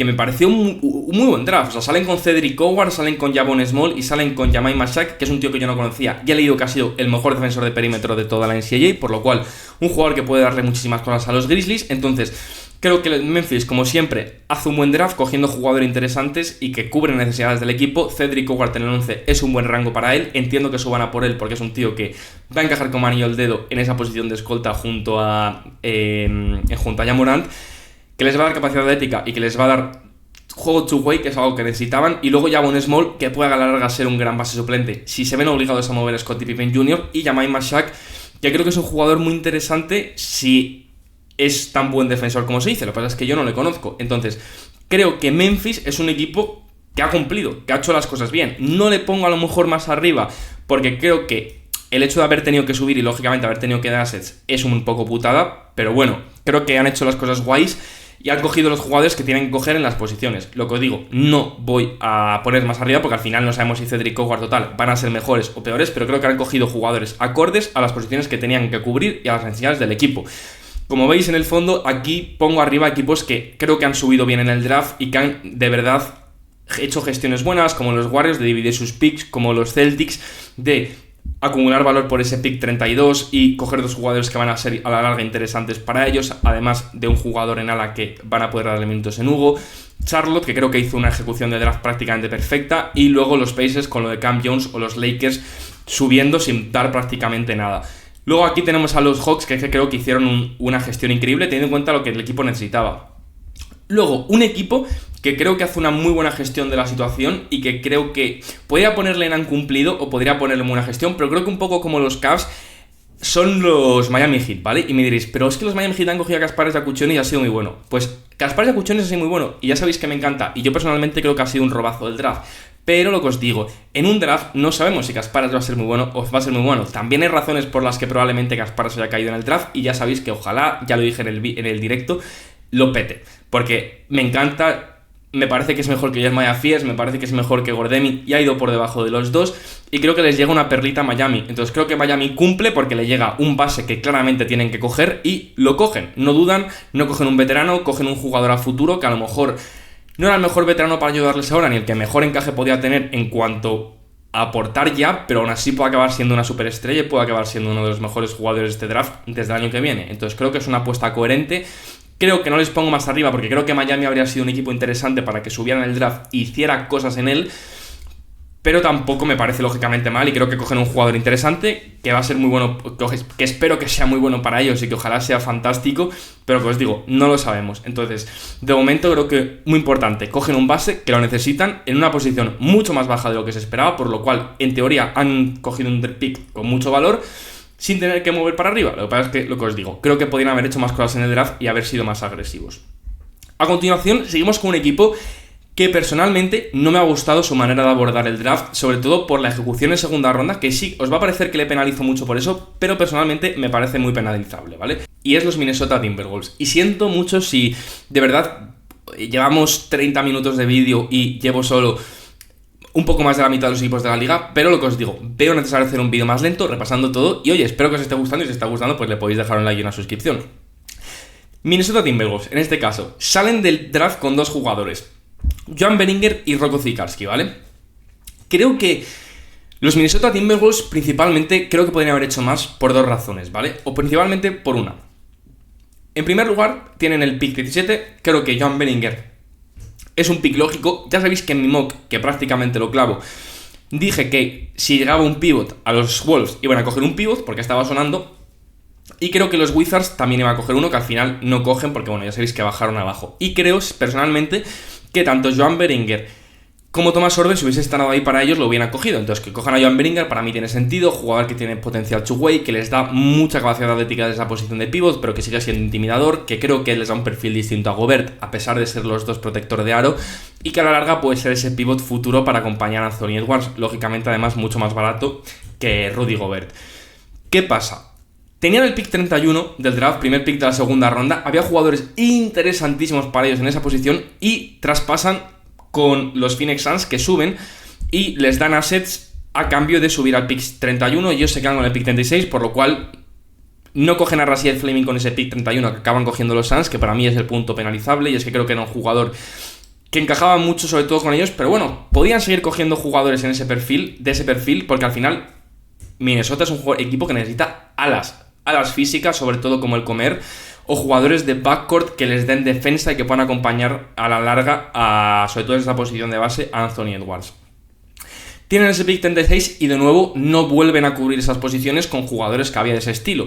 me pareció un muy buen draft. O sea, salen con Cedric Howard, salen con Javon Small y salen con Jamai Mashak, que es un tío que yo no conocía. Ya he leído que ha sido el mejor defensor de perímetro de toda la NCAA, por lo cual un jugador que puede darle muchísimas cosas a los Grizzlies. Entonces, creo que Memphis, como siempre, hace un buen draft cogiendo jugadores interesantes y que cubren necesidades del equipo. Cedric Howard en el 11 es un buen rango para él. Entiendo que suban a por él porque es un tío que va a encajar como anillo al dedo en esa posición de escolta junto a Ja Morant, que les va a dar capacidad atlética y que les va a dar juego two-way, que es algo que necesitaban, y luego Javon Small, que puede a la larga ser un gran base suplente si se ven obligados a mover a Scottie Pippen Jr., y Jamai Mashak, que creo que es un jugador muy interesante si es tan buen defensor como se dice. Lo que pasa es que yo no le conozco. Entonces, creo que Memphis es un equipo que ha cumplido, que ha hecho las cosas bien. No le pongo a lo mejor más arriba porque creo que el hecho de haber tenido que subir y lógicamente haber tenido que dar assets es un poco putada, pero bueno, creo que han hecho las cosas guays y han cogido los jugadores que tienen que coger en las posiciones. Lo que os digo, no voy a poner más arriba porque al final no sabemos si Cedric Howard total van a ser mejores o peores, pero creo que han cogido jugadores acordes a las posiciones que tenían que cubrir y a las necesidades del equipo. Como veis en el fondo, aquí pongo arriba equipos que creo que han subido bien en el draft y que han de verdad hecho gestiones buenas, como los Warriors de dividir sus picks, como los Celtics de acumular valor por ese pick 32 y coger dos jugadores que van a ser a la larga interesantes para ellos, además de un jugador en ala que van a poder darle minutos en Hugo. Charlotte, que creo que hizo una ejecución de draft prácticamente perfecta, y luego los Pacers con lo de Cam Jones o los Lakers subiendo sin dar prácticamente nada. Luego aquí tenemos a los Hawks, que creo que hicieron una gestión increíble teniendo en cuenta lo que el equipo necesitaba. Luego, un equipo que creo que hace una muy buena gestión de la situación y que creo que podría ponerle en han cumplido o podría ponerle en buena gestión, pero creo que un poco como los Cavs son los Miami Heat, ¿vale? Y me diréis, pero es que los Miami Heat han cogido a Kasparas Jakučionis y ha sido muy bueno. Pues Kasparas Jakučionis ha sido muy bueno y ya sabéis que me encanta y yo personalmente creo que ha sido un robazo del draft. Pero lo que os digo, en un draft no sabemos si Kasparas va a ser muy bueno o va a ser muy bueno. También hay razones por las que probablemente Kasparas haya caído en el draft y ya sabéis que ojalá, ya lo dije en el directo, lo pete. Porque me encanta, me parece que es mejor que Jeremiah Fears, me parece que es mejor que Gordemi y ha ido por debajo de los dos y creo que les llega una perlita a Miami. Entonces creo que Miami cumple porque le llega un base que claramente tienen que coger y lo cogen. No dudan, no cogen un veterano, cogen un jugador a futuro que a lo mejor no era el mejor veterano para ayudarles ahora ni el que mejor encaje podía tener en cuanto a aportar ya, pero aún así puede acabar siendo una superestrella y puede acabar siendo uno de los mejores jugadores de este draft desde el año que viene. Entonces creo que es una apuesta coherente. Creo que no les pongo más arriba porque creo que Miami habría sido un equipo interesante para que subieran el draft e hiciera cosas en él, pero tampoco me parece lógicamente mal y creo que cogen un jugador interesante que va a ser muy bueno, que espero que sea muy bueno para ellos y que ojalá sea fantástico, pero que os digo, no lo sabemos. Entonces, de momento creo que muy importante, cogen un base que lo necesitan en una posición mucho más baja de lo que se esperaba, por lo cual en teoría han cogido un pick con mucho valor sin tener que mover para arriba. Lo que pasa es que, lo que os digo, creo que podrían haber hecho más cosas en el draft y haber sido más agresivos. A continuación, seguimos con un equipo que personalmente no me ha gustado su manera de abordar el draft, sobre todo por la ejecución en segunda ronda, que sí, os va a parecer que le penalizo mucho por eso, pero personalmente me parece muy penalizable, ¿vale? Y es los Minnesota Timberwolves. Y siento mucho si de verdad llevamos 30 minutos de vídeo y llevo solo un poco más de la mitad de los equipos de la liga, pero lo que os digo, veo necesario hacer un vídeo más lento, repasando todo, y oye, espero que os esté gustando, y si os está gustando, pues le podéis dejar un like y una suscripción. Minnesota Timberwolves, en este caso, salen del draft con dos jugadores. Joan Beringer y Rocco Zikarski, ¿vale? Creo que los Minnesota Timberwolves principalmente creo que podrían haber hecho más por dos razones, ¿vale? O principalmente por una. En primer lugar, tienen el pick 17, creo que Joan Beringer es un pick lógico. Ya sabéis que en mi mock, que prácticamente lo clavo, dije que si llegaba un pivot a los Wolves iban a coger un pivot porque estaba sonando. Y creo que los Wizards también iban a coger uno que al final no cogen porque, bueno, ya sabéis que bajaron abajo. Y creo personalmente que tanto Joan Beringer como Thomas Orbe, si hubiese estado ahí para ellos, lo hubieran cogido. Entonces, que cojan a Joan Beringer para mí tiene sentido. Jugador que tiene potencial two-way, que les da mucha capacidad atlética de esa posición de pivot, pero que sigue siendo intimidador, que creo que les da un perfil distinto a Gobert, a pesar de ser los dos protector de aro, y que a la larga puede ser ese pivot futuro para acompañar a Anthony Edwards, lógicamente además mucho más barato que Rudy Gobert. ¿Qué pasa? Tenían el pick 31 del draft, primer pick de la segunda ronda, había jugadores interesantísimos para ellos en esa posición y traspasan con los Phoenix Suns, que suben y les dan assets a cambio de subir al pick 31. Ellos se quedan con el pick 36, por lo cual no cogen a Rasheed Fleming con ese pick 31 que acaban cogiendo los Suns, que para mí es el punto penalizable, y es que creo que era un jugador que encajaba mucho sobre todo con ellos, pero bueno, podían seguir cogiendo jugadores en ese perfil, de ese perfil, porque al final Minnesota es un equipo que necesita alas físicas, sobre todo como el Comer, o jugadores de backcourt que les den defensa y que puedan acompañar a la larga, sobre todo en esa posición de base, a Anthony Edwards. Tienen ese pick 36 y de nuevo no vuelven a cubrir esas posiciones con jugadores que había de ese estilo.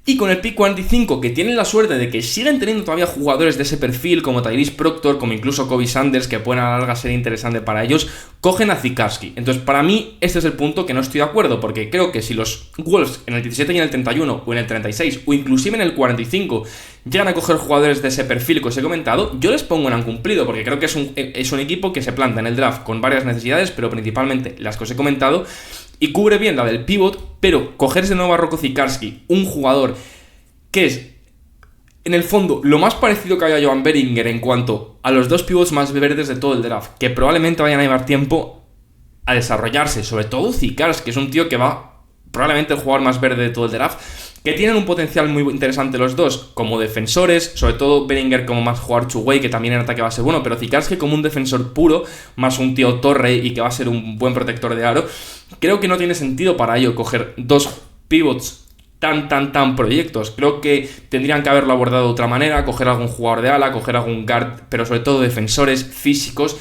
Y con el pick 45, que tienen la suerte de que siguen teniendo todavía jugadores de ese perfil, como Tyrese Proctor, como incluso Kobe Sanders, que pueden a la larga ser interesante para ellos, cogen a Zikarski. Entonces, para mí, este es el punto que no estoy de acuerdo, porque creo que si los Wolves en el 17 y en el 31, o en el 36, o inclusive en el 45, llegan a coger jugadores de ese perfil que os he comentado, yo les pongo en han cumplido, porque creo que es un equipo que se planta en el draft con varias necesidades, pero principalmente las que os he comentado, y cubre bien la del pivot, pero cogerse de nuevo a Rocco Zikarski, un jugador que es, en el fondo, lo más parecido que había a Joan Beringer en cuanto a los dos pivots más verdes de todo el draft, que probablemente vayan a llevar tiempo a desarrollarse, sobre todo Zikarski, que es un tío que va, probablemente el jugador más verde de todo el draft, que tienen un potencial muy interesante los dos, como defensores, sobre todo Beringer como más jugador two-way, que también en ataque va a ser bueno, pero Zikarski como un defensor puro, más un tío torre y que va a ser un buen protector de aro. Creo que no tiene sentido para ello coger dos pivots tan proyectos. Creo que tendrían que haberlo abordado de otra manera, coger algún jugador de ala, coger algún guard, pero sobre todo defensores físicos.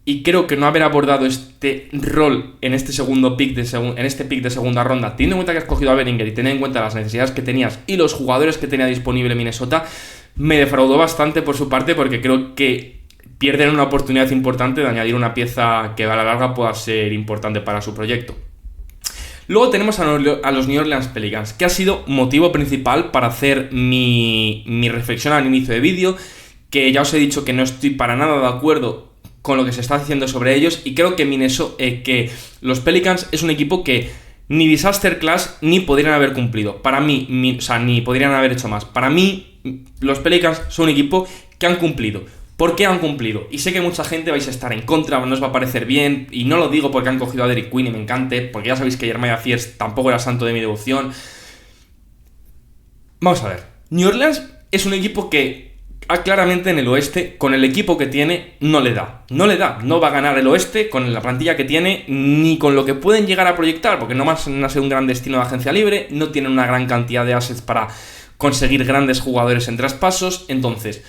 Y creo que no haber abordado este rol en este segundo pick en este pick de segunda ronda, teniendo en cuenta que has cogido a Beringer y teniendo en cuenta las necesidades que tenías y los jugadores que tenía disponible Minnesota, me defraudó bastante por su parte, porque creo que pierden una oportunidad importante de añadir una pieza que a la larga pueda ser importante para su proyecto. Luego tenemos a los New Orleans Pelicans, que ha sido motivo principal para hacer mi reflexión al inicio de vídeo, que ya os he dicho que no estoy para nada de acuerdo con lo que se está diciendo sobre ellos, y creo que que los Pelicans es un equipo que ni Disaster Class ni podrían haber cumplido. Para mí, ni podrían haber hecho más. Para mí, los Pelicans son un equipo que han cumplido. ¿Por qué han cumplido? Y sé que mucha gente vais a estar en contra, no os va a parecer bien, y no lo digo porque han cogido a Derek Queen y me encante, porque ya sabéis que Jeremiah Fears tampoco era santo de mi devoción. Vamos a ver. New Orleans es un equipo que claramente en el oeste, con el equipo que tiene, no le da. No va a ganar el oeste con la plantilla que tiene, ni con lo que pueden llegar a proyectar, porque no van a ser un gran destino de agencia libre, no tienen una gran cantidad de assets para conseguir grandes jugadores en traspasos. Entonces,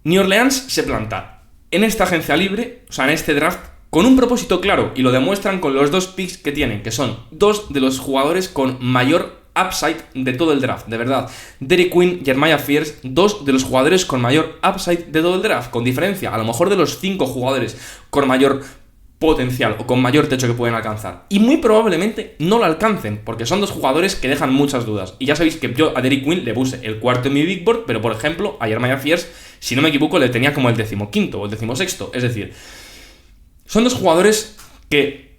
New Orleans se planta en esta agencia libre, en este draft, con un propósito claro, y lo demuestran con los dos picks que tienen, que son dos de los jugadores con mayor upside de todo el draft, de verdad. Derek Queen, Jeremiah Fears, dos de los jugadores con mayor upside de todo el draft, con diferencia, a lo mejor de los 5 jugadores con mayor potencial o con mayor techo que pueden alcanzar. Y muy probablemente no lo alcancen, porque son dos jugadores que dejan muchas dudas. Y ya sabéis que yo a Derek Queen le puse el cuarto en mi Big Board, pero por ejemplo a Jeremiah Fears, si no me equivoco, le tenía como el 15º o el 16º. Es decir, son dos jugadores que,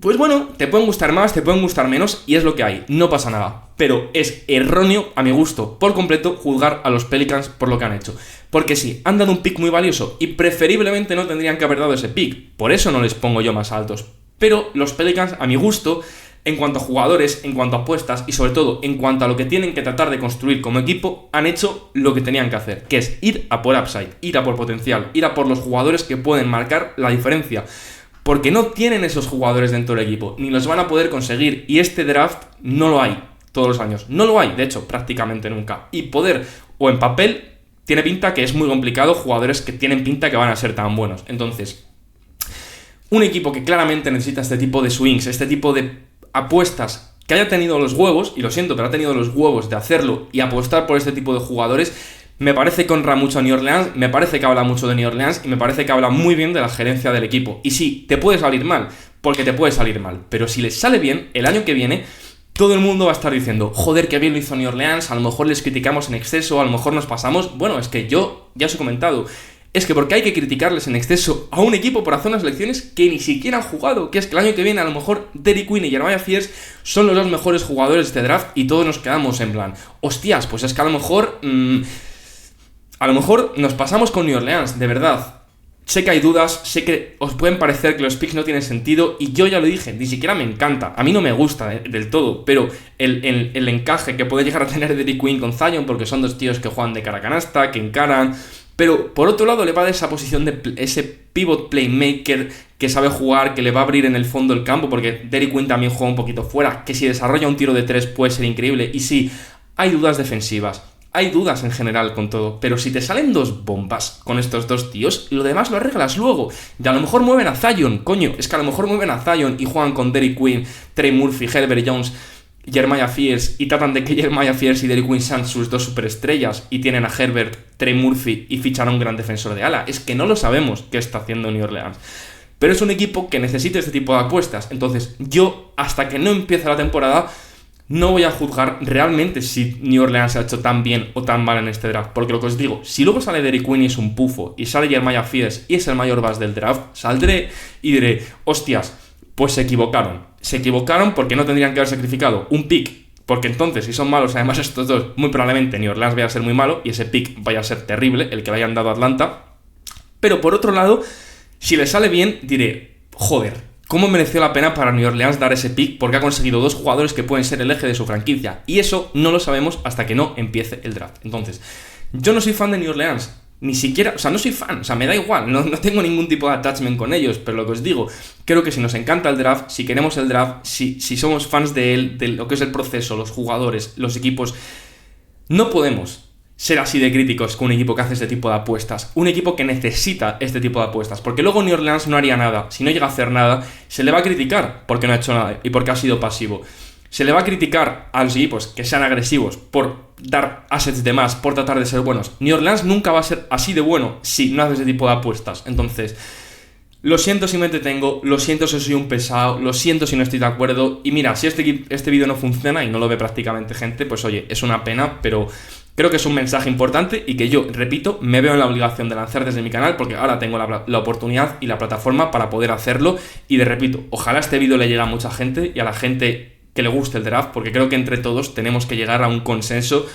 pues bueno, te pueden gustar más, te pueden gustar menos, y es lo que hay, no pasa nada. Pero es erróneo, a mi gusto, por completo, juzgar a los Pelicans por lo que han hecho. Porque sí, han dado un pick muy valioso, y preferiblemente no tendrían que haber dado ese pick. Por eso no les pongo yo más altos. Pero los Pelicans, a mi gusto, En cuanto a jugadores, en cuanto a apuestas y sobre todo en cuanto a lo que tienen que tratar de construir como equipo, han hecho lo que tenían que hacer, que es ir a por upside, ir a por potencial, ir a por los jugadores que pueden marcar la diferencia. Porque no tienen esos jugadores dentro del equipo, ni los van a poder conseguir. Y este draft no lo hay todos los años. No lo hay, de hecho, prácticamente nunca. Y poder, o en papel, tiene pinta que es muy complicado jugadores que tienen pinta que van a ser tan buenos. Entonces, un equipo que claramente necesita este tipo de swings, este tipo de apuestas, que haya tenido los huevos, y lo siento, pero ha tenido los huevos de hacerlo y apostar por este tipo de jugadores, me parece que honra mucho a New Orleans, me parece que habla mucho de New Orleans y me parece que habla muy bien de la gerencia del equipo. Y sí, te puede salir mal, porque te puede salir mal, pero si les sale bien, el año que viene, todo el mundo va a estar diciendo, joder, qué bien lo hizo New Orleans, a lo mejor les criticamos en exceso, a lo mejor nos pasamos. Bueno, es que yo ya os he comentado, es que porque hay que criticarles en exceso a un equipo por hacer unas elecciones que ni siquiera han jugado, que es que el año que viene a lo mejor Derrick Queen y Jeremiah Fears son los dos mejores jugadores de este draft y todos nos quedamos en plan, hostias, pues es que a lo mejor nos pasamos con New Orleans, de verdad. Sé que hay dudas, sé que os pueden parecer que los picks no tienen sentido y yo ya lo dije, ni siquiera me encanta, a mí no me gusta del todo, pero el encaje que puede llegar a tener Derrick Queen con Zion, porque son dos tíos que juegan de cara a canasta, que encaran, pero por otro lado le va a dar esa posición de ese pivot playmaker que sabe jugar, que le va a abrir en el fondo del campo, porque Derrick Queen también juega un poquito fuera, que si desarrolla un tiro de 3 puede ser increíble, y sí, hay dudas defensivas. Hay dudas en general con todo, pero si te salen dos bombas con estos dos tíos, lo demás lo arreglas luego. Y a lo mejor mueven a Zion, coño, es que a lo mejor mueven a Zion y juegan con Derrick Queen, Trey Murphy, Herbert Jones, Jeremiah Fears, y tratan de que Jeremiah Fears y Derrick Queen sean sus dos superestrellas, y tienen a Herbert, Trey Murphy y fichan a un gran defensor de ala. Es que no lo sabemos qué está haciendo New Orleans. Pero es un equipo que necesita este tipo de apuestas. Entonces yo, hasta que no empiece la temporada, no voy a juzgar realmente si New Orleans se ha hecho tan bien o tan mal en este draft, porque lo que os digo, si luego sale Derrick Queen y es un pufo, y sale Jeremiah Fears y es el mayor bust del draft, saldré y diré, hostias, pues se equivocaron porque no tendrían que haber sacrificado un pick, porque entonces si son malos además estos dos, muy probablemente New Orleans vaya a ser muy malo y ese pick vaya a ser terrible, el que le hayan dado a Atlanta. Pero por otro lado, si le sale bien, diré, joder, ¿cómo mereció la pena para New Orleans dar ese pick? Porque ha conseguido dos jugadores que pueden ser el eje de su franquicia. Y eso no lo sabemos hasta que no empiece el draft. Entonces, yo no soy fan de New Orleans. Ni siquiera, o sea, no soy fan. O sea, me da igual. No tengo ningún tipo de attachment con ellos. Pero lo que os digo, creo que si nos encanta el draft, si queremos el draft, si somos fans de él, de lo que es el proceso, los jugadores, los equipos, no podemos ser así de críticos con un equipo que hace este tipo de apuestas, un equipo que necesita este tipo de apuestas, porque luego New Orleans no haría nada, si no llega a hacer nada, se le va a criticar porque no ha hecho nada y porque ha sido pasivo, se le va a criticar a los equipos que sean agresivos por dar assets de más, por tratar de ser buenos. New Orleans nunca va a ser así de bueno si no hace ese tipo de apuestas. Entonces, lo siento si me entretengo, lo siento si soy un pesado, lo siento si no estoy de acuerdo, y mira, si este vídeo no funciona y no lo ve prácticamente gente, pues oye, es una pena, pero creo que es un mensaje importante y que yo, repito, me veo en la obligación de lanzar desde mi canal porque ahora tengo la oportunidad y la plataforma para poder hacerlo. Y repito, ojalá este vídeo le llegue a mucha gente y a la gente que le guste el draft, porque creo que entre todos tenemos que llegar a un consenso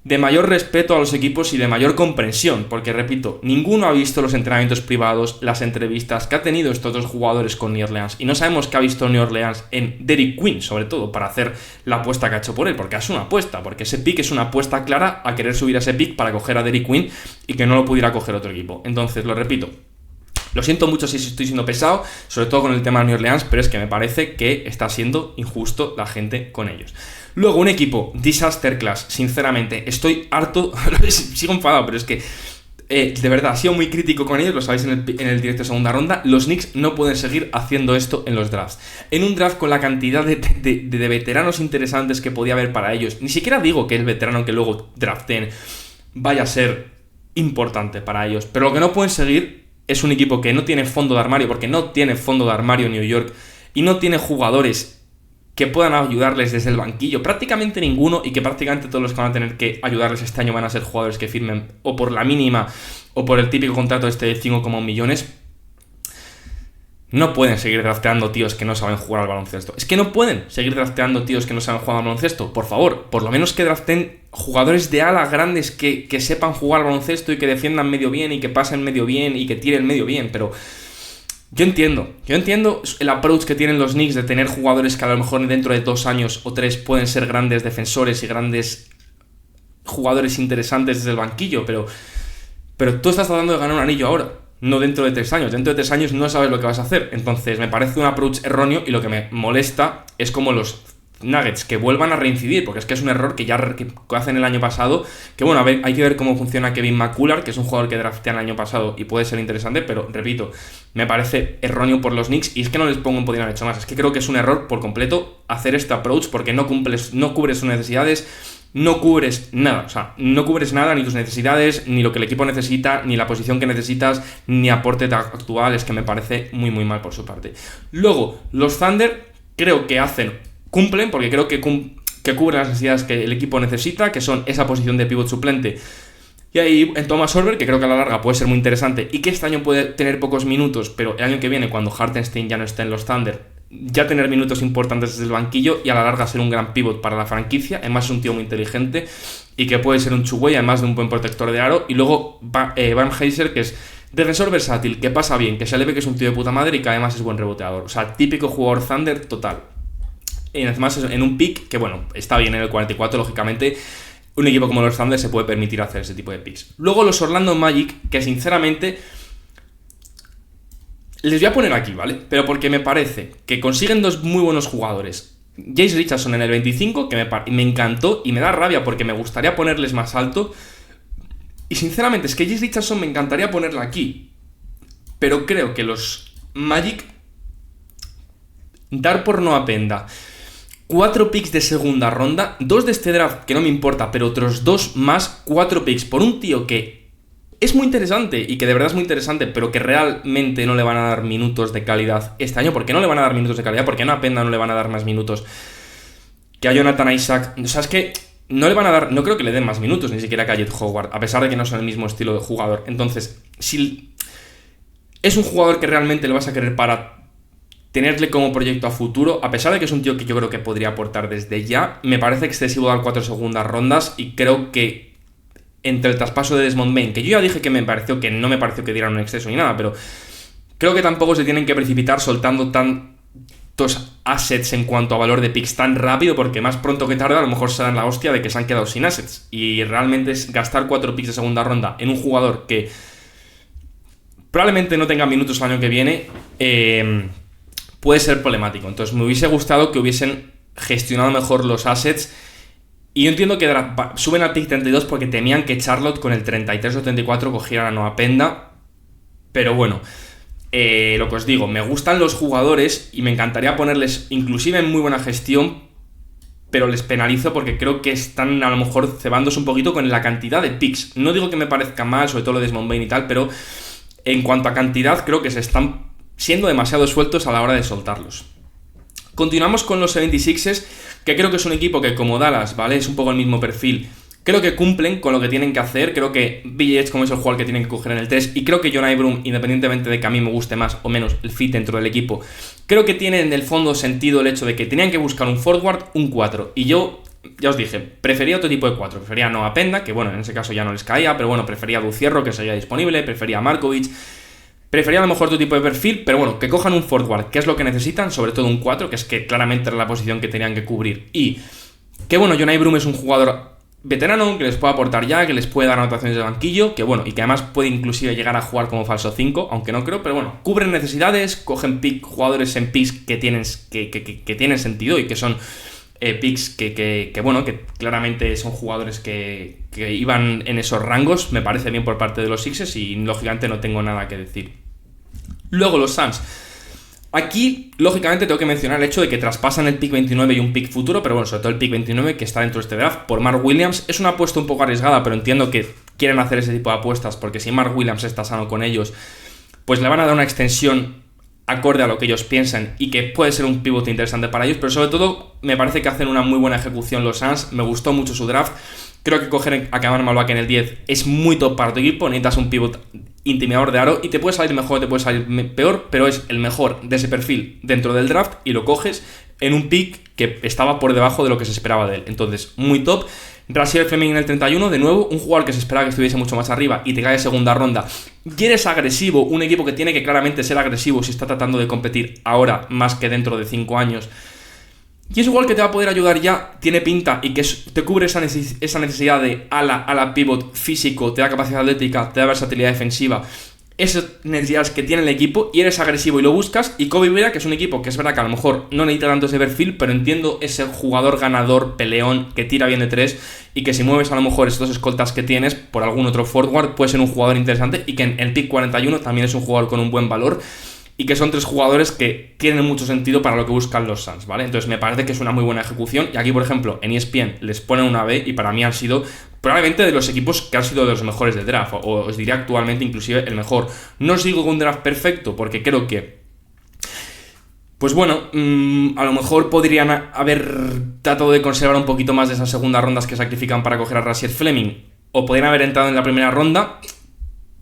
de mayor respeto a los equipos y de mayor comprensión, porque repito, ninguno ha visto los entrenamientos privados, las entrevistas que ha tenido estos dos jugadores con New Orleans, y no sabemos qué ha visto New Orleans en Derrick Queen, sobre todo, para hacer la apuesta que ha hecho por él, porque es una apuesta, porque ese pick es una apuesta clara a querer subir a ese pick para coger a Derrick Queen y que no lo pudiera coger otro equipo. Entonces, lo repito, lo siento mucho si estoy siendo pesado, sobre todo con el tema de New Orleans, pero es que me parece que está siendo injusto la gente con ellos. Luego, un equipo disaster class, sinceramente, estoy harto, sigo enfadado, pero es que de verdad, he sido muy crítico con ellos, lo sabéis en el directo de segunda ronda. Los Knicks no pueden seguir haciendo esto en los drafts. En un draft con la cantidad de veteranos interesantes que podía haber para ellos, ni siquiera digo que el veterano que luego draften vaya a ser importante para ellos, pero lo que no pueden seguir es un equipo que no tiene fondo de armario, porque no tiene fondo de armario en New York, y no tiene jugadores que puedan ayudarles desde el banquillo, prácticamente ninguno, y que prácticamente todos los que van a tener que ayudarles este año van a ser jugadores que firmen o por la mínima o por el típico contrato de 5,1 millones. No pueden seguir drafteando tíos que no saben jugar al baloncesto. Es que no pueden seguir drafteando tíos que no saben jugar al baloncesto. Por favor, por lo menos que draften jugadores de ala grandes que sepan jugar al baloncesto y que defiendan medio bien y que pasen medio bien y que tiren medio bien, pero Yo entiendo el approach que tienen los Knicks de tener jugadores que a lo mejor dentro de 2 años o 3 pueden ser grandes defensores y grandes jugadores interesantes desde el banquillo, pero tú estás tratando de ganar un anillo ahora, no dentro de 3 años. Dentro de 3 años no sabes lo que vas a hacer. Entonces me parece un approach erróneo y lo que me molesta es como los Nuggets que vuelvan a reincidir, porque es que es un error que hacen el año pasado, que bueno, a ver, hay que ver cómo funciona Kevin McCullar, que es un jugador que draftean el año pasado y puede ser interesante, pero repito, me parece erróneo por los Knicks y es que no les pongo un podrían haber hecho más, es que creo que es un error por completo hacer este approach porque no cubres sus necesidades, no cubres nada, o sea, no cubres nada, ni tus necesidades, ni lo que el equipo necesita, ni la posición que necesitas, ni aporte actual, es que me parece muy muy mal por su parte. Luego, los Thunder creo que cumplen, porque creo que cubren las necesidades que el equipo necesita, que son esa posición de pivot suplente. Y ahí en Thomas Horford, que creo que a la larga puede ser muy interesante y que este año puede tener pocos minutos, pero el año que viene, cuando Hartenstein ya no esté en los Thunder, ya tener minutos importantes desde el banquillo y a la larga ser un gran pivot para la franquicia. Además es un tío muy inteligente y que puede ser un two-way, además de un buen protector de aro. Y luego Van Heiser, que es defensor versátil, que pasa bien, que se le ve que es un tío de puta madre y que además es buen reboteador. O sea, típico jugador Thunder total. Y además en un pick que, bueno, está bien en el 44, lógicamente. Un equipo como los Thunder se puede permitir hacer ese tipo de picks. Luego los Orlando Magic, que sinceramente les voy a poner aquí, ¿vale? Pero porque me parece que consiguen 2 muy buenos jugadores. Jace Richardson en el 25, que me encantó y me da rabia porque me gustaría ponerles más alto. Y sinceramente es que Jace Richardson me encantaría ponerla aquí. Pero creo que los Magic, dar por no apenda 4 picks de segunda ronda, 2 de este draft, que no me importa, pero otros 2 más, 4 picks por un tío que es muy interesante y que de verdad es muy interesante, pero que realmente no le van a dar minutos de calidad este año. ¿Por qué no le van a dar minutos de calidad? ¿Por qué a Apenda no le van a dar más minutos que a Jonathan Isaac? O sea, es que no le van a dar, no creo que le den más minutos, ni siquiera que a Jet Howard, a pesar de que no son el mismo estilo de jugador. Entonces, si es un jugador que realmente lo vas a querer para tenerle como proyecto a futuro, a pesar de que es un tío que yo creo que podría aportar desde ya, me parece excesivo dar 4 segundas rondas y creo que entre el traspaso de Desmond Bane, que yo ya dije que no me pareció que dieran un exceso ni nada, pero creo que tampoco se tienen que precipitar soltando tantos assets en cuanto a valor de picks tan rápido, porque más pronto que tarde a lo mejor se dan la hostia de que se han quedado sin assets, y realmente es gastar 4 picks de segunda ronda en un jugador que probablemente no tenga minutos el año que viene, puede ser problemático. Entonces me hubiese gustado que hubiesen gestionado mejor los assets. Y yo entiendo que suben al pick 32 porque temían que Charlotte con el 33 o 34 cogiera a Noah Penda. Pero bueno, lo que os digo, me gustan los jugadores y me encantaría ponerles inclusive en muy buena gestión, pero les penalizo porque creo que están a lo mejor cebándose un poquito con la cantidad de picks. No digo que me parezca mal, sobre todo lo de Desmond Bane y tal, pero en cuanto a cantidad creo que se están siendo demasiado sueltos a la hora de soltarlos. Continuamos con los 76ers, que creo que es un equipo que, como Dallas, ¿vale? Es un poco el mismo perfil. Creo que cumplen con lo que tienen que hacer. Creo que Billy Edge, como es el jugador que tienen que coger en el 3, y creo que John Ibram, independientemente de que a mí me guste más o menos el fit dentro del equipo, creo que tiene en el fondo sentido el hecho de que tenían que buscar un forward, un 4. Y yo, ya os dije, prefería otro tipo de 4. Prefería a Noah Penda, que bueno, en ese caso ya no les caía, pero bueno, prefería a Ducierro, que seguía disponible, prefería a Markovic. Prefería a lo mejor otro tipo de perfil, pero bueno, que cojan un forward, que es lo que necesitan, sobre todo un 4, que es que claramente era la posición que tenían que cubrir. Y que bueno, John Ibram es un jugador veterano, que les puede aportar ya, que les puede dar anotaciones de banquillo, que bueno, y que además puede inclusive llegar a jugar como falso 5, aunque no creo, pero bueno, cubren necesidades, cogen jugadores en picks que tienen sentido y que son picks que bueno, que claramente son jugadores que iban en esos rangos. Me parece bien por parte de los Sixers y lógicamente no tengo nada que decir. Luego los Suns. Aquí, lógicamente, tengo que mencionar el hecho de que traspasan el pick 29 y un pick futuro, pero bueno, sobre todo el pick 29 que está dentro de este draft por Mark Williams. Es una apuesta un poco arriesgada, pero entiendo que quieren hacer ese tipo de apuestas porque si Mark Williams está sano con ellos, pues le van a dar una extensión acorde a lo que ellos piensan y que puede ser un pivote interesante para ellos, pero sobre todo me parece que hacen una muy buena ejecución los Suns. Me gustó mucho su draft. Creo que coger a Kemba Walker en el 10 es muy top para tu equipo. Necesitas un pivot intimidador de aro y te puede salir mejor, te puede salir peor, pero es el mejor de ese perfil dentro del draft y lo coges en un pick que estaba por debajo de lo que se esperaba de él. Entonces, muy top. Rasier Fleming en el 31, de nuevo, un jugador que se esperaba que estuviese mucho más arriba y te cae de segunda ronda. Y eres agresivo, un equipo que tiene que claramente ser agresivo si está tratando de competir ahora más que dentro de 5 años. Y es igual que te va a poder ayudar ya, tiene pinta y que te cubre esa necesidad de ala pivot físico, te da capacidad atlética, te da versatilidad defensiva. Esas necesidades que tiene el equipo y eres agresivo y lo buscas. Y Kobe Bryant, que es un equipo que es verdad que a lo mejor no necesita tanto ese perfil, pero entiendo ese jugador ganador, peleón, que tira bien de 3 y que si mueves a lo mejor estos escoltas que tienes por algún otro forward, puede ser un jugador interesante y que en el pick 41 también es un jugador con un buen valor. Y que son 3 jugadores que tienen mucho sentido para lo que buscan los Suns, ¿vale? Entonces me parece que es una muy buena ejecución. Y aquí, por ejemplo, en ESPN les ponen una B y para mí han sido probablemente de los equipos que han sido de los mejores de draft. O os diría actualmente inclusive el mejor. No os digo un draft perfecto porque creo que, pues bueno, a lo mejor podrían haber tratado de conservar un poquito más de esas segundas rondas que sacrifican para coger a Rasier Fleming. O podrían haber entrado en la primera ronda.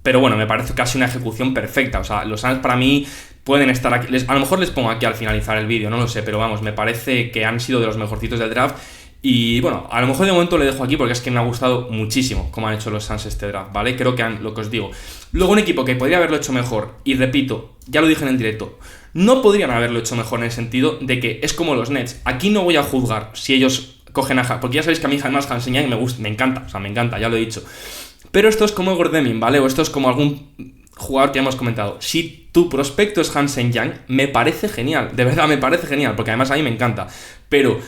Pero bueno, me parece casi una ejecución perfecta. O sea, los Suns para mí pueden estar aquí. A lo mejor les pongo aquí al finalizar el vídeo, no lo sé. Pero vamos, me parece que han sido de los mejorcitos del draft. Y bueno, a lo mejor de momento le dejo aquí porque es que me ha gustado muchísimo cómo han hecho los Suns este draft, ¿vale? Creo que lo que os digo. Luego un equipo que podría haberlo hecho mejor. Y repito, ya lo dije en el directo. No podrían haberlo hecho mejor en el sentido de que es como los Nets. Aquí no voy a juzgar si ellos cogen a... Porque ya sabéis que a mí además Hansen Young me encanta. O sea, me encanta, ya lo he dicho. Pero esto es como Igor Deming, ¿vale? O esto es como algún jugador que hemos comentado. Si tu prospecto es Hansen Young, me parece genial. De verdad, me parece genial, porque además a mí me encanta. Pero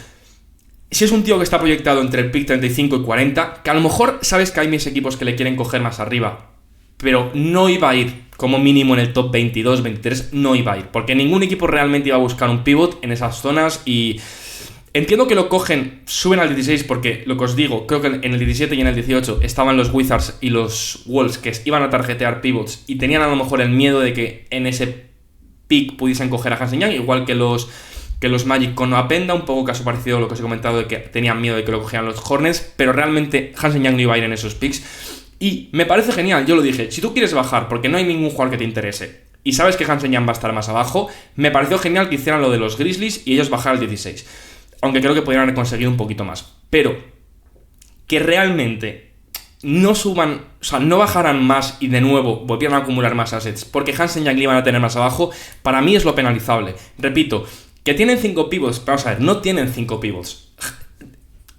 si es un tío que está proyectado entre el pick 35 y 40, que a lo mejor sabes que hay mis equipos que le quieren coger más arriba, pero no iba a ir como mínimo en el top 22, 23, no iba a ir. Porque ningún equipo realmente iba a buscar un pivot en esas zonas y... Entiendo que lo cogen, suben al 16 porque, lo que os digo, creo que en el 17 y en el 18 estaban los Wizards y los Wolves que iban a targetear pivots y tenían a lo mejor el miedo de que en ese pick pudiesen coger a Hansen Young, igual que los Magic con Noah Penda, un poco caso parecido a lo que os he comentado de que tenían miedo de que lo cogieran los Hornets, pero realmente Hansen Young no iba a ir en esos picks y me parece genial, yo lo dije, si tú quieres bajar porque no hay ningún jugador que te interese y sabes que Hansen Young va a estar más abajo, me pareció genial que hicieran lo de los Grizzlies y ellos bajar al 16. Aunque creo que podrían haber conseguido un poquito más. Pero que realmente no suban, o sea, no bajaran más y de nuevo volvieran a acumular más assets porque Hansen Young le iban a tener más abajo, para mí es lo penalizable. Repito, que tienen 5 pivots, vamos a ver, no tienen 5 pivots.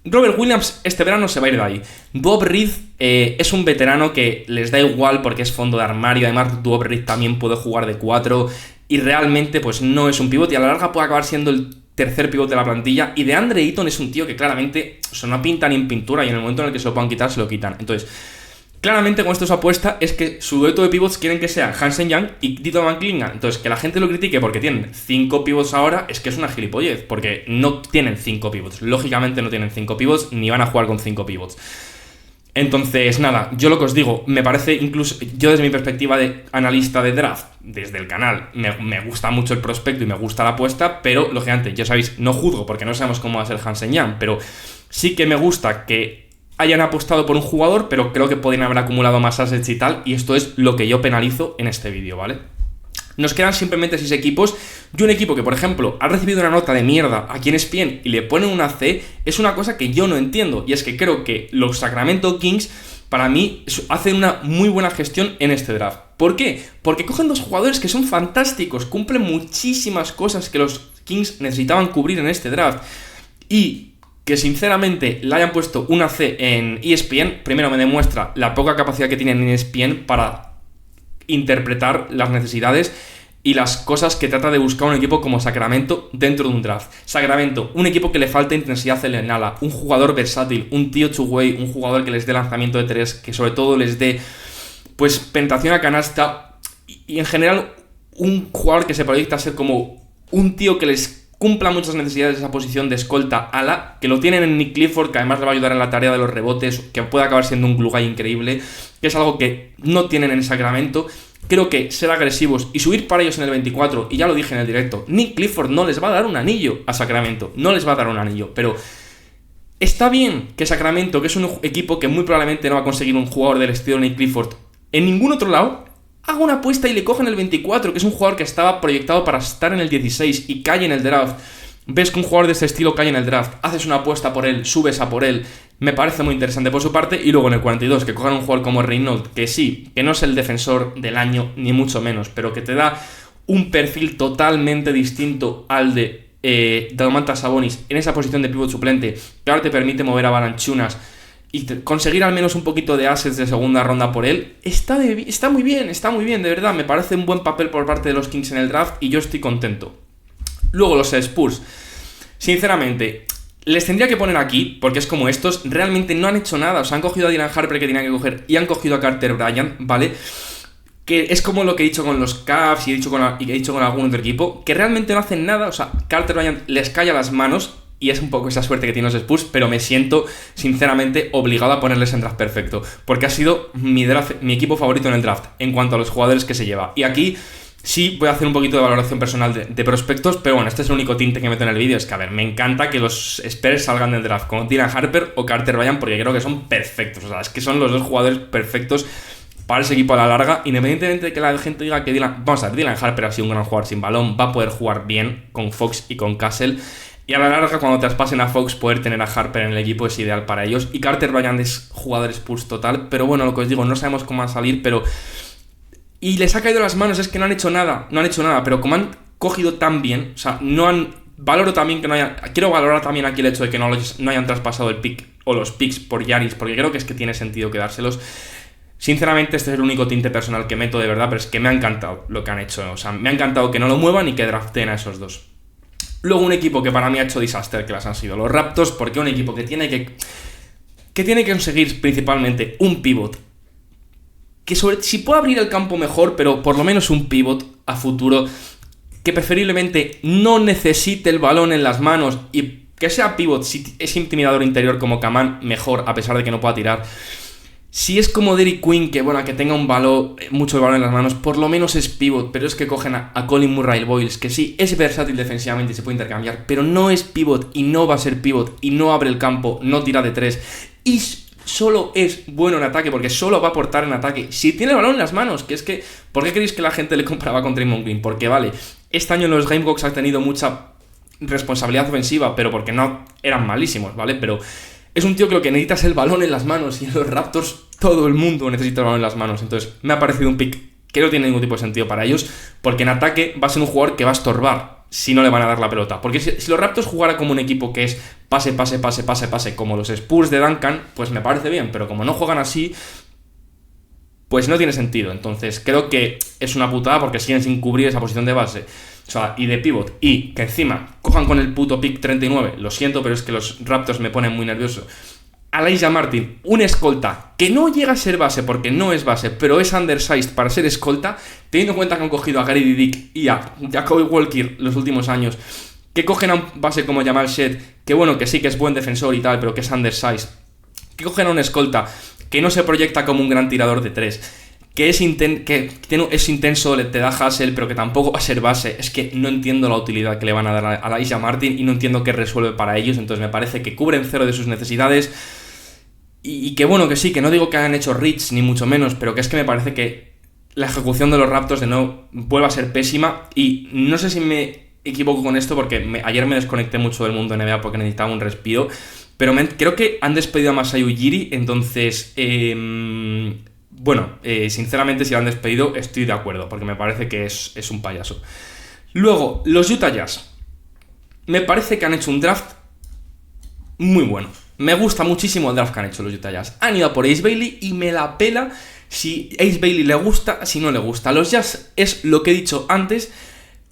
Robert Williams este verano se va a ir de ahí. Bob Reed es un veterano que les da igual porque es fondo de armario. Además, Bob Reed también puede jugar de 4 y realmente pues no es un pivot y a la larga puede acabar siendo el tercer pivot de la plantilla. Y DeAndre Ayton es un tío que claramente, o sea, no pinta ni en pintura y en el momento en el que se lo puedan quitar, se lo quitan. Entonces, claramente con esto su apuesta es que su dueto de pivots quieren que sea Hansen Young y Tito Van Klingan. Entonces, que la gente lo critique porque tienen 5 pivots ahora es que es una gilipollez, porque no tienen 5 pivots. Lógicamente no tienen 5 pivots ni van a jugar con 5 pivots. Entonces, nada, yo lo que os digo, me parece incluso, yo desde mi perspectiva de analista de draft, desde el canal, me gusta mucho el prospecto y me gusta la apuesta, pero lógicamente, ya sabéis, no juzgo porque no sabemos cómo va a ser Hansen Young, pero sí que me gusta que hayan apostado por un jugador, pero creo que podrían haber acumulado más assets y tal, y esto es lo que yo penalizo en este vídeo, ¿vale? Nos quedan simplemente 6 equipos y un equipo que, por ejemplo, ha recibido una nota de mierda aquí en ESPN y le ponen una C, es una cosa que yo no entiendo. Y es que creo que los Sacramento Kings, para mí, hacen una muy buena gestión en este draft. ¿Por qué? Porque cogen 2 jugadores que son fantásticos, cumplen muchísimas cosas que los Kings necesitaban cubrir en este draft. Y que sinceramente le hayan puesto una C en ESPN, primero me demuestra la poca capacidad que tienen en ESPN para interpretar las necesidades y las cosas que trata de buscar un equipo como Sacramento dentro de un draft. Sacramento, un equipo que le falta intensidad en el ala, un jugador versátil, un tío two-way, un jugador que les dé lanzamiento de 3, que sobre todo les dé pues penetración a canasta y en general un jugador que se proyecta a ser como un tío que les cumpla muchas necesidades de esa posición de escolta ala, que lo tienen en Nick Clifford, que además le va a ayudar en la tarea de los rebotes, que puede acabar siendo un glue guy increíble, que es algo que no tienen en Sacramento. Creo que ser agresivos y subir para ellos en el 24, y ya lo dije en el directo, Nick Clifford no les va a dar un anillo a Sacramento, no les va a dar un anillo, pero está bien que Sacramento, que es un equipo que muy probablemente no va a conseguir un jugador del estilo de Nick Clifford en ningún otro lado, haga una apuesta y le cogen el 24, que es un jugador que estaba proyectado para estar en el 16 y cae en el draft. Ves que un jugador de este estilo cae en el draft, haces una apuesta por él, subes a por él, Me parece muy interesante por su parte. Y luego en el 42, que cojan un jugador como Reynolds, que sí, que no es el defensor del año, ni mucho menos, pero que te da un perfil totalmente distinto al de Domantas Sabonis en esa posición de pívot suplente, que ahora te permite mover a Valanciunas y conseguir al menos un poquito de assets de segunda ronda por él. Está muy bien, de verdad. Me parece un buen papel por parte de los Kings en el draft y yo estoy contento. Luego los Spurs, sinceramente, les tendría que poner aquí, porque es como estos, realmente no han hecho nada. O sea, han cogido a Dylan Harper que tenían que coger y han cogido a Carter Bryant, ¿vale? Que es como lo que he dicho con los Cavs y he dicho con algún otro equipo, que realmente no hacen nada. O sea, Carter Bryant les cae a las manos y es un poco esa suerte que tienen los Spurs, pero me siento sinceramente obligado a ponerles en draft perfecto, porque ha sido mi equipo favorito en el draft en cuanto a los jugadores que se lleva. Y aquí sí voy a hacer un poquito de valoración personal de prospectos, pero bueno, este es el único tinte que meto en el vídeo. Es que, a ver, me encanta que los Spurs salgan del draft con Dylan Harper o Carter Bryant, porque creo que son perfectos. O sea, es que son los dos jugadores perfectos para ese equipo a la larga, independientemente de que la gente diga que Dylan Harper ha sido un gran jugador sin balón, va a poder jugar bien con Fox y con Castle. Y a la larga, cuando traspasen a Fox, poder tener a Harper en el equipo es ideal para ellos. Y Carter Bryant es jugador Spurs total, pero bueno, lo que os digo, no sabemos cómo va a salir, pero... Y les ha caído las manos, es que no han hecho nada, pero como han cogido tan bien, o sea, no han... Valoro también que no hayan... Quiero valorar también aquí el hecho de que no hayan traspasado el pick o los picks por Giannis, porque creo que es que tiene sentido quedárselos. Sinceramente, este es el único tinte personal que meto de verdad, pero es que me ha encantado lo que han hecho. O sea, me ha encantado que no lo muevan y que draften a esos dos. Luego un equipo que para mí ha hecho disaster class han sido los Raptors, porque un equipo que tiene que conseguir principalmente un pivot, que si puede abrir el campo mejor, pero por lo menos un pivot a futuro, que preferiblemente no necesite el balón en las manos y que sea pivot, si es intimidador interior como Kaman, mejor, a pesar de que no pueda tirar. Si es como Derrick Queen, que bueno, que tenga mucho balón en las manos, por lo menos es pivot, pero es que cogen a Colin Murray-Boyles, que sí, es versátil defensivamente y se puede intercambiar, pero no es pivot y no va a ser pivot y no abre el campo, no tira de tres y solo es bueno en ataque porque solo va a aportar en ataque si tiene el balón en las manos, que es que, ¿por qué creéis que la gente le compraba con Draymond Green? Porque vale, este año en los Gamecocks ha tenido mucha responsabilidad ofensiva, pero porque no eran malísimos, ¿vale? Pero... es un tío que lo que necesita es el balón en las manos y en los Raptors todo el mundo necesita el balón en las manos. Entonces me ha parecido un pick que no tiene ningún tipo de sentido para ellos, porque en ataque va a ser un jugador que va a estorbar si no le van a dar la pelota. Porque si los Raptors jugaran como un equipo que es pase, como los Spurs de Duncan, pues me parece bien, pero como no juegan así, pues no tiene sentido. Entonces creo que es una putada porque siguen sin cubrir esa posición de base, o sea, y de pivot, y que encima cojan con el puto pick 39, lo siento, pero es que los Raptors me ponen muy nervioso. Elijah Martin, un escolta que no llega a ser base porque no es base, pero es undersized para ser escolta, teniendo en cuenta que han cogido a Grady Dick y a Jacoby Walker los últimos años, que cogen a un base como Jamal Shead, que bueno, que sí que es buen defensor y tal, pero que es undersized, que cogen a un escolta que no se proyecta como un gran tirador de tres, que es intenso, te da hustle, pero que tampoco va a ser base. Es que no entiendo la utilidad que le van a dar a Elijah Martin y no entiendo qué resuelve para ellos. Entonces me parece que cubren cero de sus necesidades y que bueno, que sí, que no digo que hayan hecho reach ni mucho menos, pero que es que me parece que la ejecución de los Raptors de nuevo vuelve a ser pésima. Y no sé si me equivoco con esto porque ayer me desconecté mucho del mundo NBA porque necesitaba un respiro, pero creo que han despedido a Masai Ujiri. Entonces sinceramente, si lo han despedido, estoy de acuerdo, porque me parece que es un payaso. Luego, los Utah Jazz. Me parece que han hecho un draft muy bueno. Me gusta muchísimo el draft que han hecho los Utah Jazz. Han ido a por Ace Bailey y me la pela si Ace Bailey le gusta, si no le gusta. Los Jazz es lo que he dicho antes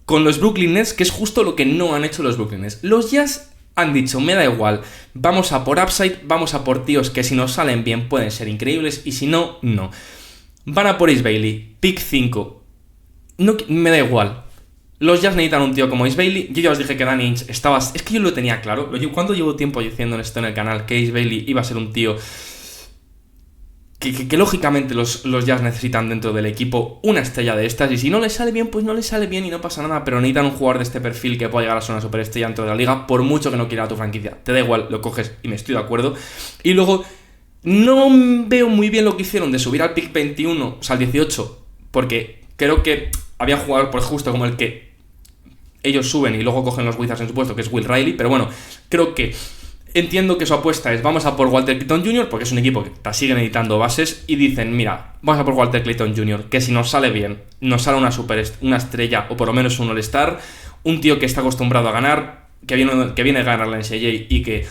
con los Brooklyn Nets, que es justo lo que no han hecho los Brooklyn Nets. Los Jazz han dicho, me da igual, vamos a por upside, vamos a por tíos que si nos salen bien pueden ser increíbles y si no, no. Van a por Ace Bailey, pick 5. No, me da igual. Los Jazz necesitan un tío como Ace Bailey. Yo ya os dije que Danny Ainge estaba... Es que yo lo tenía claro. ¿Cuánto llevo tiempo diciendo esto en el canal? Que Ace Bailey iba a ser un tío que lógicamente los Jazz necesitan dentro del equipo una estrella de estas, y si no les sale bien, pues no les sale bien y no pasa nada, pero necesitan un jugador de este perfil que pueda llegar a ser una superestrella dentro de la liga, por mucho que no quiera a tu franquicia. Te da igual, lo coges y me estoy de acuerdo. Y luego, no veo muy bien lo que hicieron de subir al pick 21, o sea, al 18, porque creo que había un jugador, por justo como el que ellos suben y luego cogen los Wizards en su puesto, que es Will Riley, pero bueno, creo que entiendo que su apuesta es vamos a por Walter Clayton Jr. porque es un equipo que sigue necesitando bases y dicen, mira, vamos a por Walter Clayton Jr. que si nos sale bien, nos sale una estrella o por lo menos un All-Star, un tío que está acostumbrado a ganar, que viene a ganar la NCAA y que,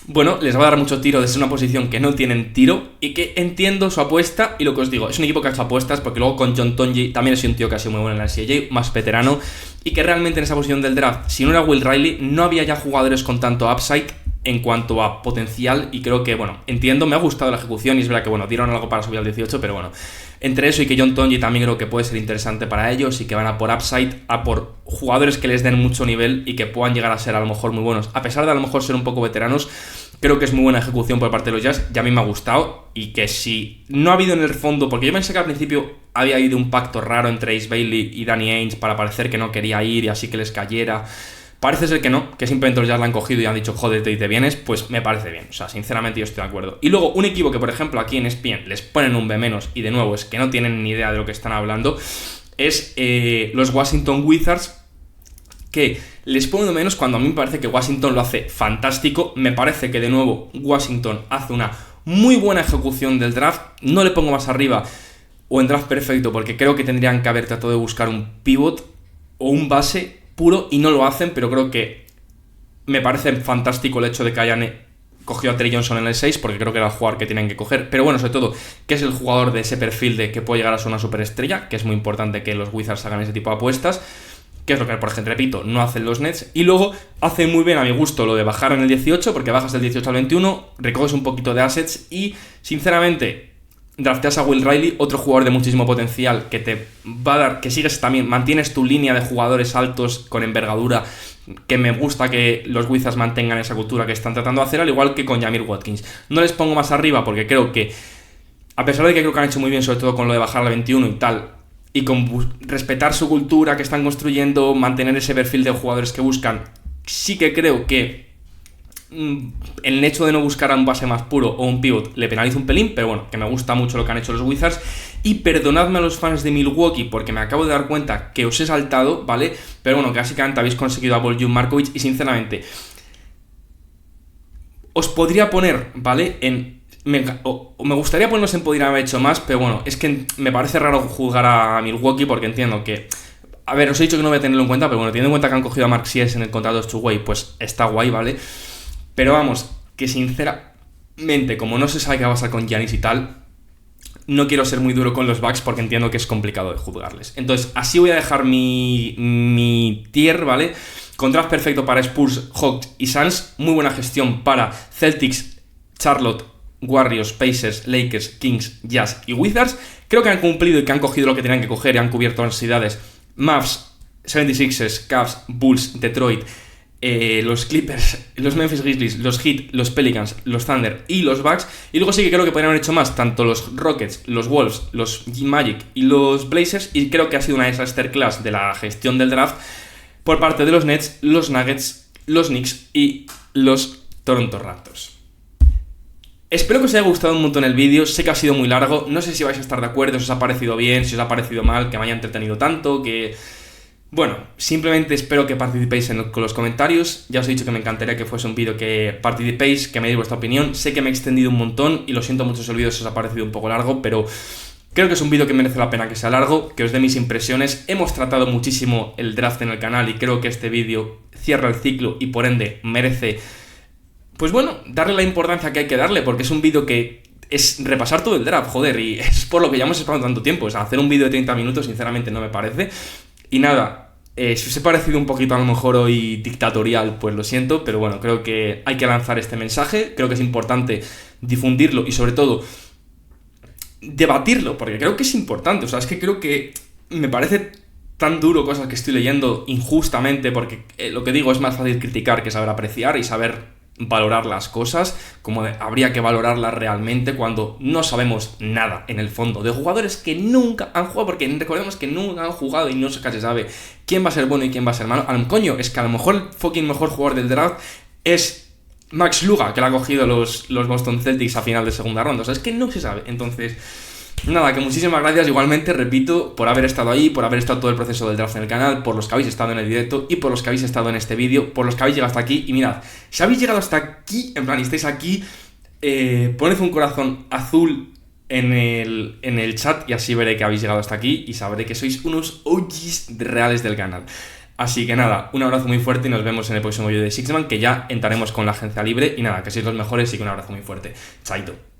bueno, les va a dar mucho tiro desde una posición que no tienen tiro y que entiendo su apuesta. Y lo que os digo, es un equipo que ha hecho apuestas porque luego con John Tonje también es un tío que ha sido muy bueno en la NCAA, más veterano, y que realmente en esa posición del draft, si no era Will Riley, no había ya jugadores con tanto upside en cuanto a potencial. Y creo que, bueno, entiendo, me ha gustado la ejecución y es verdad que, bueno, dieron algo para subir al 18, pero bueno, entre eso y que John Tonje también creo que puede ser interesante para ellos y que van a por upside, a por jugadores que les den mucho nivel y que puedan llegar a ser a lo mejor muy buenos, a pesar de a lo mejor ser un poco veteranos. Creo que es muy buena ejecución por parte de los Jazz, ya a mí me ha gustado, y que si no ha habido en el fondo, porque yo pensé que al principio había habido un pacto raro entre Ace Bailey y Danny Ainge para parecer que no quería ir y así que les cayera. Parece ser que no, que simplemente los Jazz la han cogido y han dicho jódete y te vienes, pues me parece bien, o sea, sinceramente yo estoy de acuerdo. Y luego un equipo que por ejemplo aquí en ESPN les ponen un B-, y de nuevo es que no tienen ni idea de lo que están hablando, es los Washington Wizards, que les pongo menos cuando a mí me parece que Washington lo hace fantástico. Me parece que de nuevo Washington hace una muy buena ejecución del draft. No le pongo más arriba o en draft perfecto porque creo que tendrían que haber tratado de buscar un pivot o un base puro y no lo hacen, pero creo que me parece fantástico el hecho de que hayan cogido a Trey Johnson en el 6 porque creo que era el jugador que tienen que coger, pero bueno, sobre todo que es el jugador de ese perfil de que puede llegar a ser una superestrella, que es muy importante que los Wizards hagan ese tipo de apuestas, que es lo que, por ejemplo, repito, no hacen los Nets. Y luego hace muy bien, a mi gusto, lo de bajar en el 18, porque bajas del 18 al 21, recoges un poquito de assets y, sinceramente, drafteas a Will Riley, otro jugador de muchísimo potencial que te va a dar, que sigues también, mantienes tu línea de jugadores altos con envergadura, que me gusta que los Wizards mantengan esa cultura que están tratando de hacer, al igual que con Jamir Watkins. No les pongo más arriba porque creo que, a pesar de que creo que han hecho muy bien, sobre todo con lo de bajar al 21 y tal, y con respetar su cultura que están construyendo, mantener ese perfil de jugadores que buscan, sí que creo que el hecho de no buscar a un base más puro o un pivot le penaliza un pelín, pero bueno, que me gusta mucho lo que han hecho los Wizards. Y perdonadme a los fans de Milwaukee porque me acabo de dar cuenta que os he saltado, ¿vale? Pero bueno, que básicamente habéis conseguido a Volju Markovic y sinceramente os podría poner, ¿vale? Me gustaría ponerlos en podrían haber hecho más, pero bueno, es que me parece raro juzgar a Milwaukee porque entiendo que, a ver, os he dicho que no voy a tenerlo en cuenta, pero bueno, teniendo en cuenta que han cogido a Mark Sies en el contrato de two-way, pues está guay, ¿vale? Pero vamos, que sinceramente, como no se sabe qué va a pasar con Giannis y tal, no quiero ser muy duro con los Bucks porque entiendo que es complicado de juzgarles. Entonces, así voy a dejar mi tier, ¿vale? Con draft perfecto para Spurs, Hawks y Suns, muy buena gestión para Celtics, Charlotte, Warriors, Pacers, Lakers, Kings, Jazz y Wizards. Creo que han cumplido y que han cogido lo que tenían que coger y han cubierto las necesidades. Mavs, 76ers, Cavs, Bulls, Detroit, los Clippers, los Memphis Grizzlies, los Heat, los Pelicans, los Thunder y los Bucks. Y luego sí que creo que podrían haber hecho más, tanto los Rockets, los Wolves, los Magic y los Blazers. Y creo que ha sido una disaster class de la gestión del draft por parte de los Nets, los Nuggets, los Knicks y los Toronto Raptors. Espero que os haya gustado un montón el vídeo, sé que ha sido muy largo, no sé si vais a estar de acuerdo, si os ha parecido bien, si os ha parecido mal, que me haya entretenido tanto, que... Bueno, simplemente espero que participéis con los comentarios. Ya os he dicho que me encantaría que fuese un vídeo que participéis, que me deis vuestra opinión. Sé que me he extendido un montón y lo siento mucho si el vídeo se os ha parecido un poco largo, pero creo que es un vídeo que merece la pena que sea largo, que os dé mis impresiones. Hemos tratado muchísimo el draft en el canal y creo que este vídeo cierra el ciclo y por ende merece, pues bueno, darle la importancia que hay que darle, porque es un vídeo que es repasar todo el draft, joder, y es por lo que ya hemos esperado tanto tiempo. O sea, hacer un vídeo de 30 minutos sinceramente no me parece. Y nada, si os he parecido un poquito a lo mejor hoy dictatorial, pues lo siento, pero bueno, creo que hay que lanzar este mensaje, creo que es importante difundirlo y sobre todo debatirlo, porque creo que es importante. O sea, es que creo que me parece tan duro cosas que estoy leyendo injustamente, porque lo que digo es más fácil criticar que saber apreciar y saber valorar las cosas, como habría que valorarlas realmente cuando no sabemos nada en el fondo de jugadores que nunca han jugado, porque recordemos que nunca han jugado y no se sabe quién va a ser bueno y quién va a ser malo. Coño, es que a lo mejor el fucking mejor jugador del draft es Max Luga, que lo ha cogido los Boston Celtics a final de segunda ronda. O sea, es que no se sabe. Entonces, Nada, que muchísimas gracias igualmente, repito, por haber estado ahí, por haber estado todo el proceso del draft en el canal, por los que habéis estado en el directo y por los que habéis estado en este vídeo, por los que habéis llegado hasta aquí. Y mirad, si habéis llegado hasta aquí, en plan, y estáis aquí, poned un corazón azul en el chat y así veré que habéis llegado hasta aquí y sabré que sois unos OGs reales del canal. Así que nada, un abrazo muy fuerte y nos vemos en el próximo vídeo de Sixman, que ya entraremos con la agencia libre. Y nada, que sois los mejores y que un abrazo muy fuerte. Chaito.